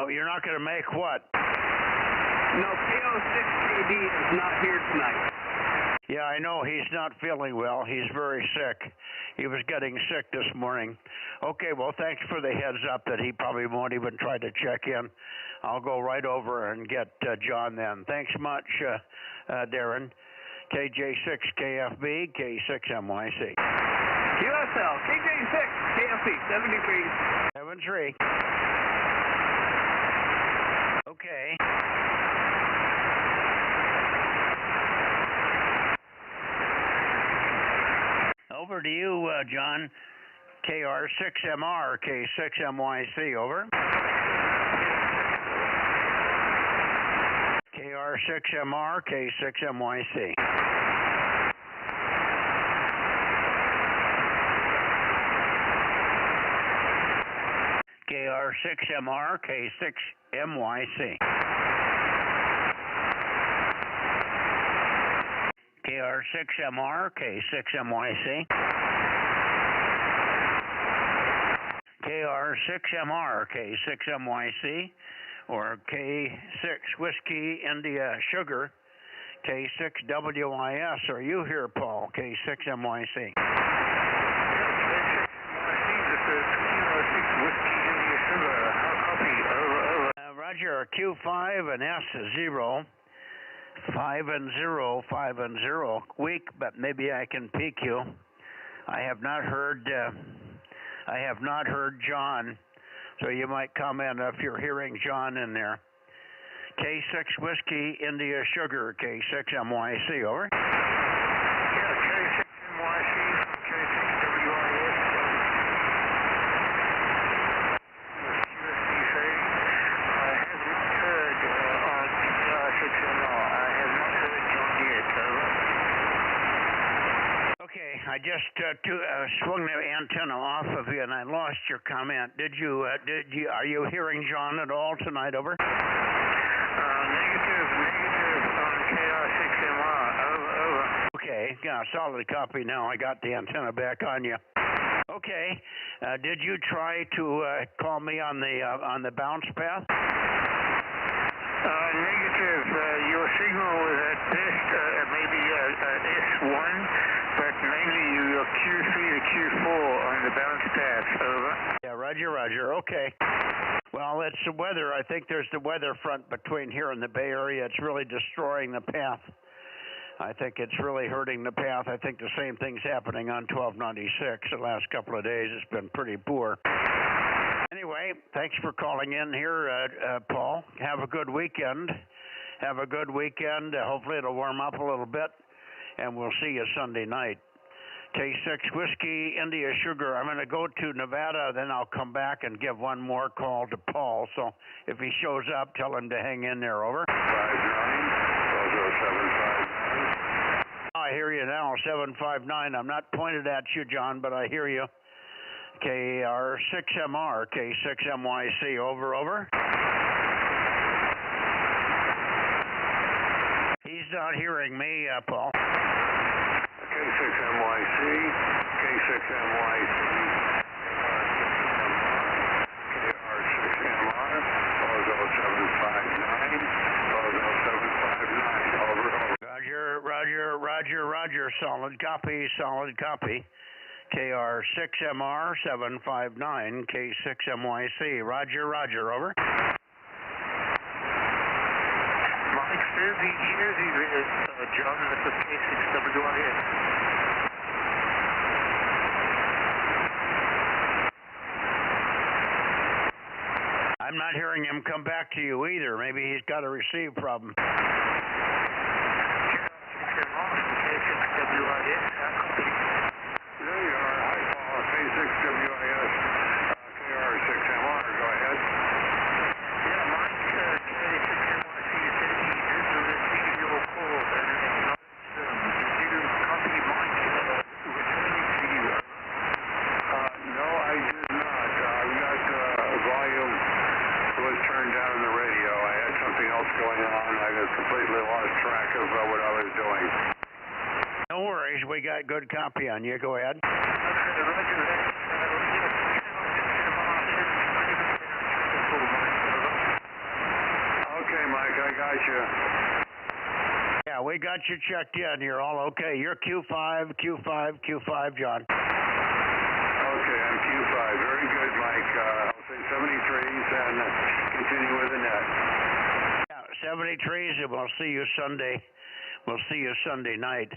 You're not going to make what? No, KO6KD is not here tonight. Yeah, I know. He's not feeling well. He's very sick. He was getting sick this morning. Okay, well, thanks for the heads up that he probably won't even try to check in. I'll go right over and get John then. Thanks much, Darren. KJ6KFB, K6MYC. QSL, KJ6KFB, 73. 73. Okay. Over to you, John. KR6MR, K6MYC, over. KR6MR, K6MYC. KR6MR, K6MYC. KR6MR, K6MYC. KR6MR, K6MYC, or K6 Whiskey India Sugar, K6WIS. Are you here, Paul? K6MYC. Roger, Q5 and S0. 5 and 0, 5 and 0. Weak, but maybe I can peek you. I have not heard John, so you might comment if you're hearing John in there. K6 Whiskey India Sugar, K6MYC, over. Yeah, K6MYC, K6WIS. I just swung the antenna off of you, and I lost your comment. Are you hearing John at all tonight? Over. Negative on KR6MR. Over. Okay, yeah, solid copy now. I got the antenna back on you. Okay, did you try to call me on the bounce path? Negative. Your signal was at best maybe S1, but mainly your Q3 to Q4 on the bounce path. Over. Yeah, Roger. Okay. Well, it's the weather. I think there's the weather front between here and the Bay Area. It's really destroying the path. I think it's really hurting the path. I think the same thing's happening on 1296. The last couple of days it's been pretty poor. Anyway, thanks for calling in here, Paul. Have a good weekend. Have a good weekend. Hopefully it'll warm up a little bit, and we'll see you Sunday night. K6 Whiskey, India Sugar. I'm going to go to Nevada, then I'll come back and give one more call to Paul. So if he shows up, tell him to hang in there. Over. 59, Bozo 759. I hear you now, 759. I'm not pointed at you, John, but I hear you. KR6MR, K6MYC, over. He's not hearing me, Paul. K6MYC, K6MYC, KR6MR, Bozo 759, Bozo 759, over. Roger, solid copy. KR6MR 759, K6MYC, Roger, over. Mike 30 years, John, this is K6WIS. I'm not hearing him come back to you either. Maybe he's got a receive problem. There you are. Hi, Paul. K6WIS, KR6MR. Go ahead. Yeah, Mike, K6MYC said he did receive your call and did you copy Mike returning to you? No, I did not. I've got volume was turned down on the radio. I had something else going on. I just completely lost track of what I was doing. No worries. We got good copy on you. Go ahead. Okay, Roger that. Okay, Mike, I got you. Yeah, we got you checked in. You're all okay. You're Q5, John. Okay, I'm Q5. Very good, Mike. I'll say 73s and continue with the net. Yeah, 73s, and we'll see you Sunday. We'll see you Sunday night.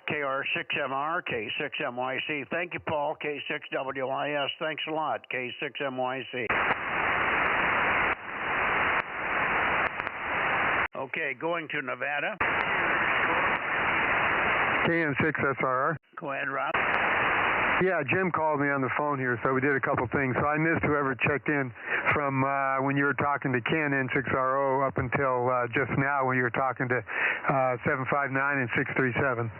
KR6MR, K6MYC. Thank you, Paul. K6WIS. Thanks a lot. K6MYC. Okay, going to Nevada. KN6SRR. Go ahead, Rob. Yeah, Jim called me on the phone here, so we did a couple things. So I missed whoever checked in from when you were talking to Ken N6RO up until just now when you were talking to 759 and 637.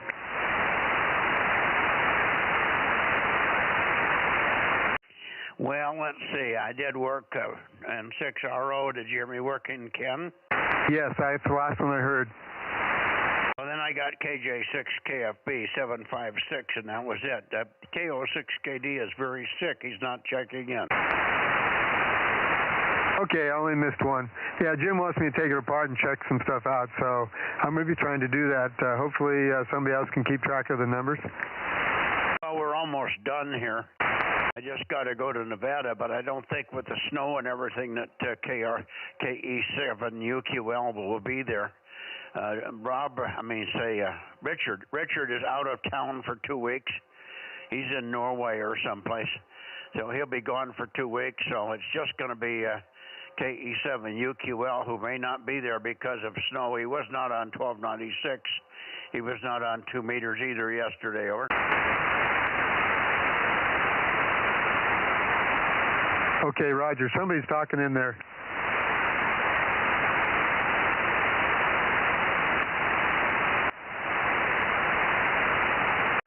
Well, let's see. I did work in 6RO. Did you hear me working, Ken? Yes, that's the last one I heard. Well, then I got KJ6KFB 756, and that was it. KO6KD is very sick. He's not checking in. Okay, I only missed one. Yeah, Jim wants me to take it apart and check some stuff out, so I'm going to be trying to do that. Hopefully somebody else can keep track of the numbers. Well, we're almost done here. I just got to go to Nevada, but I don't think with the snow and everything that KE7UQL will be there. Richard is out of town for 2 weeks. He's in Norway or someplace. So he'll be gone for 2 weeks. So it's just going to be KE7UQL who may not be there because of snow. He was not on 1296. He was not on 2 meters either yesterday. Over. Okay, Roger. Somebody's talking in there.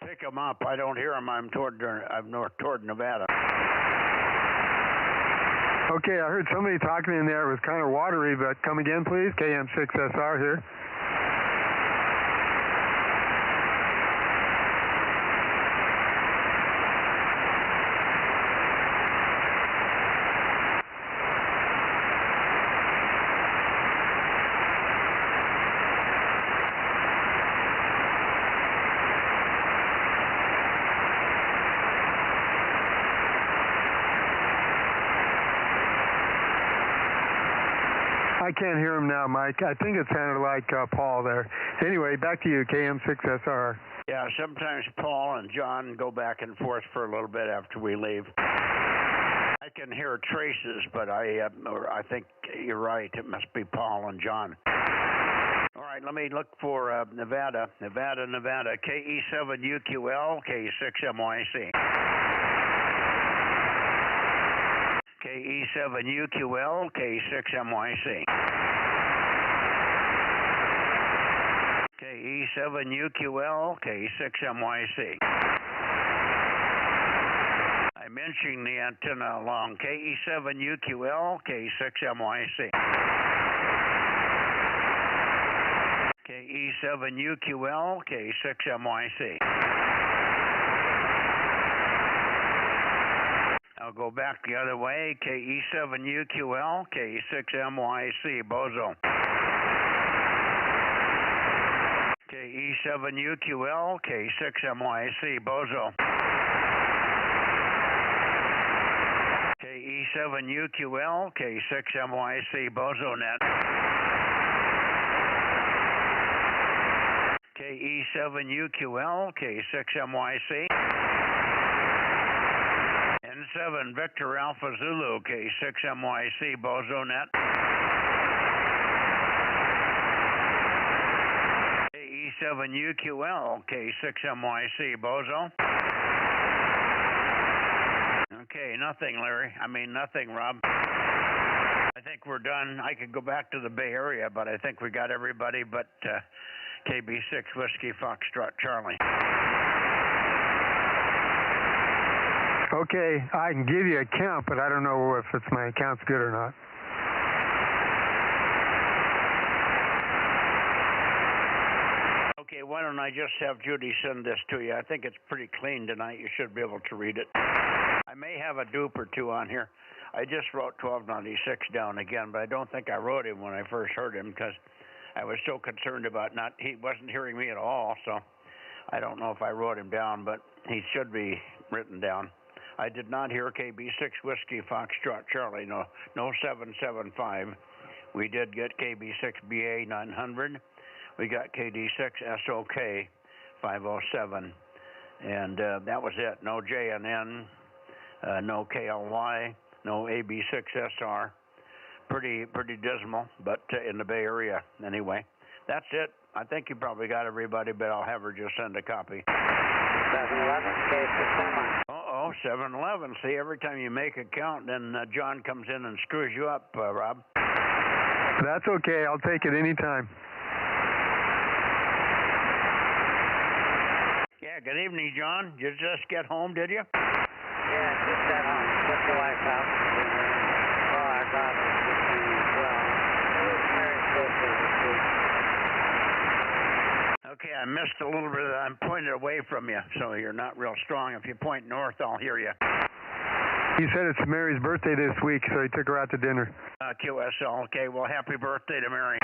Pick him up. I don't hear him. I'm toward Nevada. Okay, I heard somebody talking in there. It was kind of watery, but come again, please. KM6SR here. I can't hear him now, Mike. I think it sounded like Paul there. Anyway, back to you, KM6SR. Yeah, sometimes Paul and John go back and forth for a little bit after we leave. I can hear traces, but I think you're right. It must be Paul and John. All right, let me look for Nevada, KE7UQL, K6MYC. KE7UQL, K6MYC. KE7UQL, K6MYC. I'm inching the antenna along. KE7UQL, K6MYC. KE7UQL, K6MYC. I'll go back the other way. KE7UQL, K6MYC, Bozo. KE7UQL, K6MYC, Bozo. KE7UQL, K6MYC, Bozo Net. KE7UQL, K6MYC. N7 Victor Alpha Zulu, K6MYC, Bozo Net. KE7UQL, K6MYC, Bozo. Okay, nothing, Larry. I mean, nothing, Rob. I think we're done. I could go back to the Bay Area, but I think we got everybody but KB6 Whiskey Foxtrot Charlie. Okay, I can give you a count, but I don't know if my account's good or not. Okay, why don't I just have Judy send this to you? I think it's pretty clean tonight. You should be able to read it. I may have a dupe or two on here. I just wrote 1296 down again, but I don't think I wrote him when I first heard him because I was so concerned about he wasn't hearing me at all, so I don't know if I wrote him down, but he should be written down. I did not hear KB6 Whiskey Foxtrot Charlie, no 775. We did get KB6 BA 900. We got KD6 SOK 507. And that was it. No JNN, no KLY, no AB6SR. Pretty dismal, but in the Bay Area anyway. That's it. I think you probably got everybody, but I'll have her just send a copy. 711, K6MY. Uh-oh, 711. See, every time you make a count, then John comes in and screws you up, Rob. That's okay. I'll take it anytime. Yeah, good evening, John. Did you just get home, did you? Yeah, just got home. Took the wife out. Well, our daughter as well. It was Mary's birthday this week. Okay, I missed a little bit of that. I'm pointed away from you, so you're not real strong. If you point north, I'll hear you. He said it's Mary's birthday this week, so he took her out to dinner. QSL. Okay, well, happy birthday to Mary.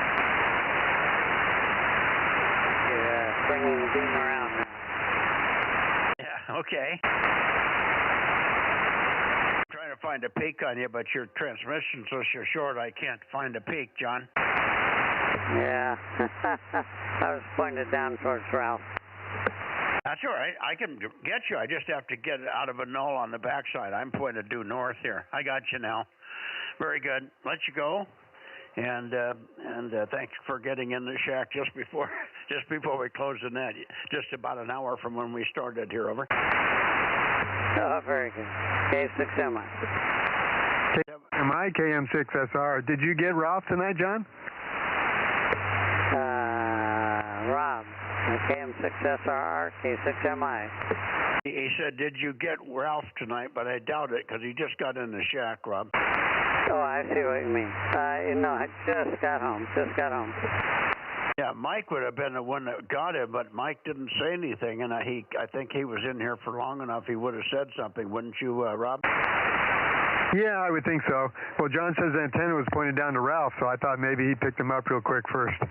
Yeah, bringing the beam around now. Yeah, okay. I'm trying to find a peak on you, but your transmission's so short, I can't find a peak, John. Yeah. I was pointed down towards Ralph. That's all right. I can get you. I just have to get out of a null on the backside. I'm pointed due north here. I got you now. Very good. Let you go. And thanks for getting in the shack just before we closed the net. Just about an hour from when we started here. Over. Oh, very good. K6MI. KMI, KM6SR. Did you get Ralph tonight, John? Rob. KM6SR, K6MI. He said, did you get Ralph tonight? But I doubt it because he just got in the shack, Rob. Oh, I see what you mean. No, I just got home. Yeah, Mike would have been the one that got him, but Mike didn't say anything, and I think he was in here for long enough. He would have said something, wouldn't you, Rob? Yeah, I would think so. Well, John says the antenna was pointed down to Ralph, so I thought maybe he picked him up real quick first.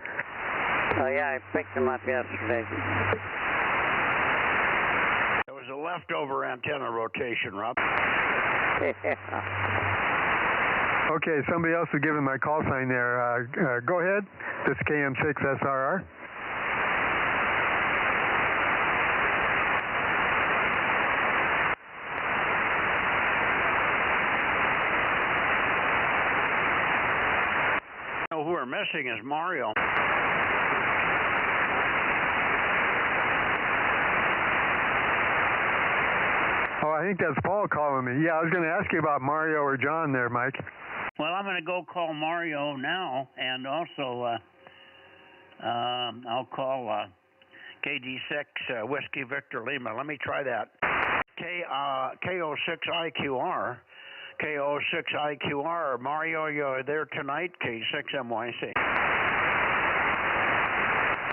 Oh, yeah, I picked him up yesterday. It was a leftover antenna rotation, Rob. Yeah. Okay, somebody else is giving my call sign there. Go ahead. This is KM6SRR. Who we're missing is Mario. Oh, I think that's Paul calling me. Yeah, I was going to ask you about Mario or John there, Mike. Well, I'm going to go call Mario now, and also I'll call KD6 Whiskey Victor Lima. Let me try that. KO6IQR. KO6IQR. Mario, you're there tonight? K6MYC.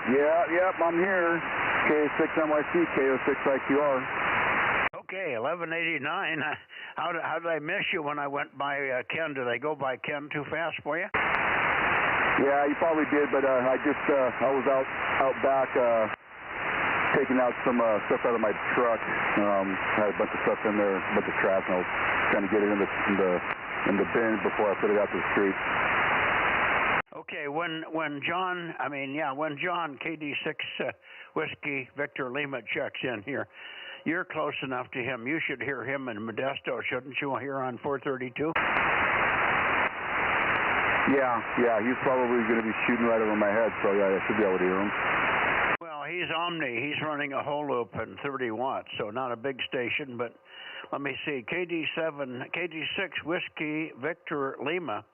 Yep, I'm here. K6MYC, KO6IQR. Okay, 1189. How did I miss you when I went by Ken? Did I go by Ken too fast for you? Yeah, you probably did, but I was out back taking out some stuff out of my truck. Had a bunch of stuff in there, a bunch of trash, and I was trying to get it in the bin before I put it out to the street. Okay, when John KD6 Whiskey Victor Lima checks in here, you're close enough to him. You should hear him in Modesto, shouldn't you, here on 432? Yeah, he's probably going to be shooting right over my head, so yeah, I should be able to hear him. Well, he's Omni. He's running a whole loop and 30 watts, so not a big station, but let me see. KD6 Whiskey Victor Lima,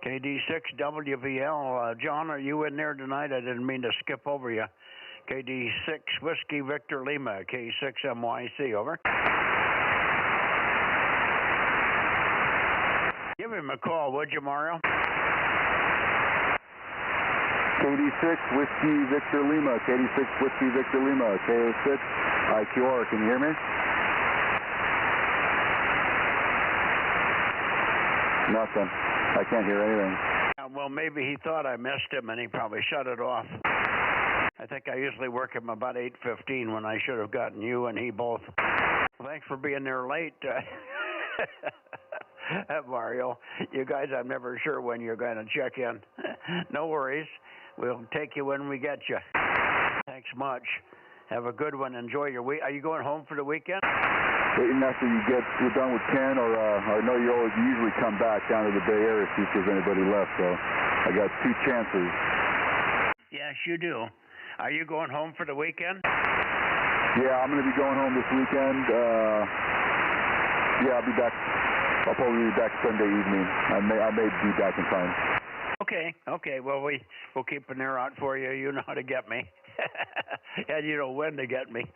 KD6 WVL. John, are you in there tonight? I didn't mean to skip over you. KD6 Whiskey Victor Lima, K6MYC, over. Give him a call, would you, Mario? KD6 Whiskey Victor Lima, KD6 Whiskey Victor Lima, KO6 IQR. Can you hear me? Nothing. I can't hear anything. Well, maybe he thought I missed him and he probably shut it off. I think I usually work him about 8:15 when I should have gotten you and he both. Well, thanks for being there late, Mario. You guys, I'm never sure when you're going to check in. No worries. We'll take you when we get you. Thanks much. Have a good one. Enjoy your week. Are you going home for the weekend? Waiting after you're done with Ken, or I know you usually come back down to the Bay Area to see if there's anybody left, so I got 2 chances. Yes, you do. Are you going home for the weekend? Yeah, I'm going to be going home this weekend. Yeah, I'll be back. I'll probably be back Sunday evening. I may be back in time. Okay. Well, we'll keep an ear out for you. You know how to get me. And you know when to get me.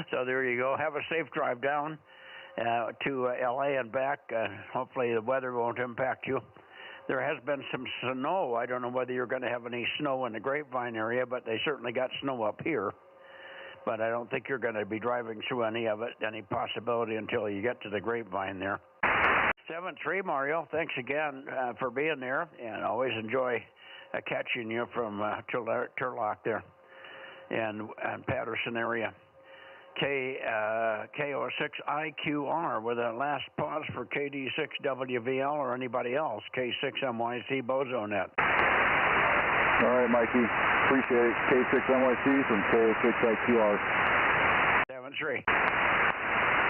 So there you go. Have a safe drive down to L.A. and back. Hopefully the weather won't impact you. There has been some snow. I don't know whether you're going to have any snow in the Grapevine area, but they certainly got snow up here. But I don't think you're going to be driving through any of it, any possibility until you get to the Grapevine there. 7-3, Mario. Thanks again for being there, and always enjoy catching you from Turlock there and Patterson area. KO6IQR with a last pause for KD6WVL or anybody else. K6MYC Bozo Net. All right, Mikey. Appreciate it. K6MYC from KO6IQR. 7-3.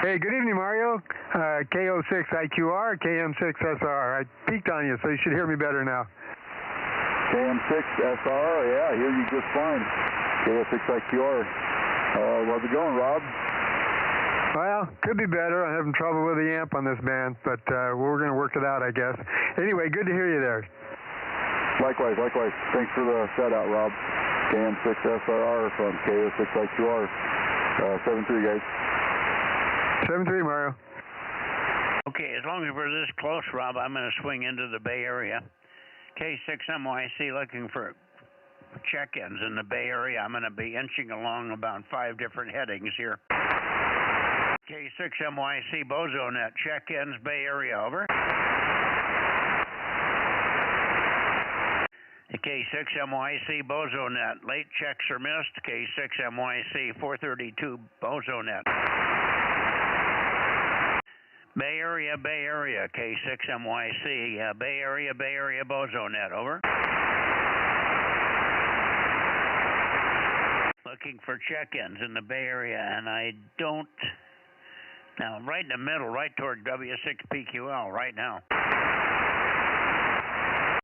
Hey, good evening, Mario. KO6IQR, KM6SR. I peeked on you, so you should hear me better now. KM6SR, yeah, I hear you just fine. KO6IQR. How's it going, Rob? Well, could be better. I'm having trouble with the amp on this band, but we're going to work it out, I guess. Anyway, good to hear you there. Likewise. Thanks for the shout-out, Rob. KM6SRR from KO6IQR. 7-3, guys. 7-3, Mario. Okay, as long as we're this close, Rob, I'm going to swing into the Bay Area. K6MYC looking for check-ins in the Bay Area. I'm going to be inching along about 5 different headings here. K6MYC Bozo Net, check-ins Bay Area, over. K6MYC Bozo Net, late checks are missed. K6MYC 432 Bozo Net. Bay Area, K6MYC, Bay Area, Bozo Net, over. Looking for check-ins in the Bay Area, and I don't... Now, I'm right in the middle, right toward W6PQL right now.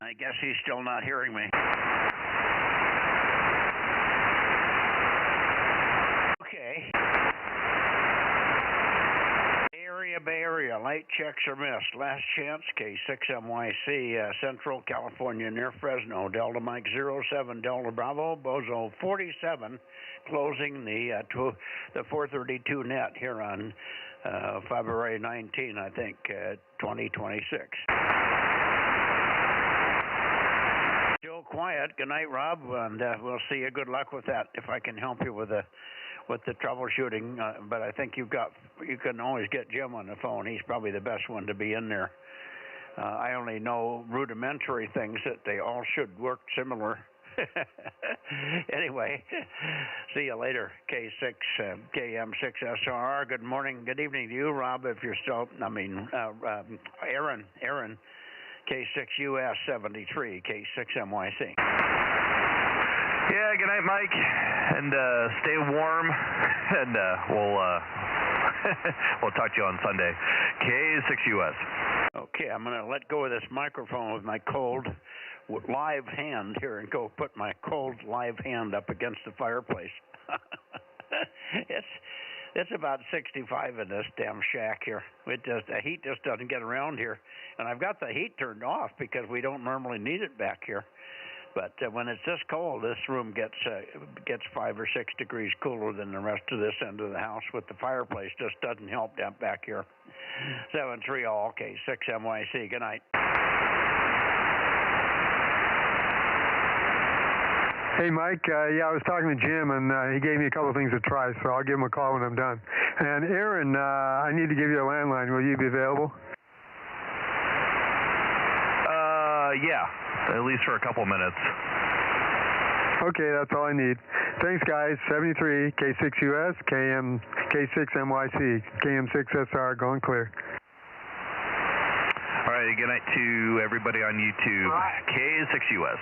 I guess he's still not hearing me. Okay. Bay Area, light checks are missed. Last chance, K6MYC, Central California near Fresno, Delta Mike 07, Delta Bravo, Bozo 47, closing the 432 net here on February 19, I think, 2026. Still quiet. Good night, Rob, and we'll see you. Good luck with that, if I can help you with the troubleshooting, but I think you can always get Jim on the phone. He's probably the best one to be in there. I only know rudimentary things that they all should work similar. Anyway, see you later, KM6SR. Good morning, good evening to you, Rob, if you're still, Aaron, K6US 73, K6MYC. Yeah, good night, Mike, and stay warm, and we'll talk to you on Sunday. K6US. Okay, I'm going to let go of this microphone with my cold live hand here and go put my cold live hand up against the fireplace. It's about 65 in this damn shack here. The heat just doesn't get around here, and I've got the heat turned off because we don't normally need it back here. But when it's this cold, this room gets 5 or 6 degrees cooler than the rest of this end of the house. With the fireplace, just doesn't help down back here. 7-3 all, K6MYC. Good night. Hey, Mike. Yeah, I was talking to Jim, and he gave me a couple of things to try, so I'll give him a call when I'm done. And Aaron, I need to give you a landline. Will you be available? Yeah. At least for a couple minutes. Okay, that's all I need. Thanks, guys. 73, K6US, K6MYC, KM6SR, going clear. All right, good night to everybody on YouTube. K6US.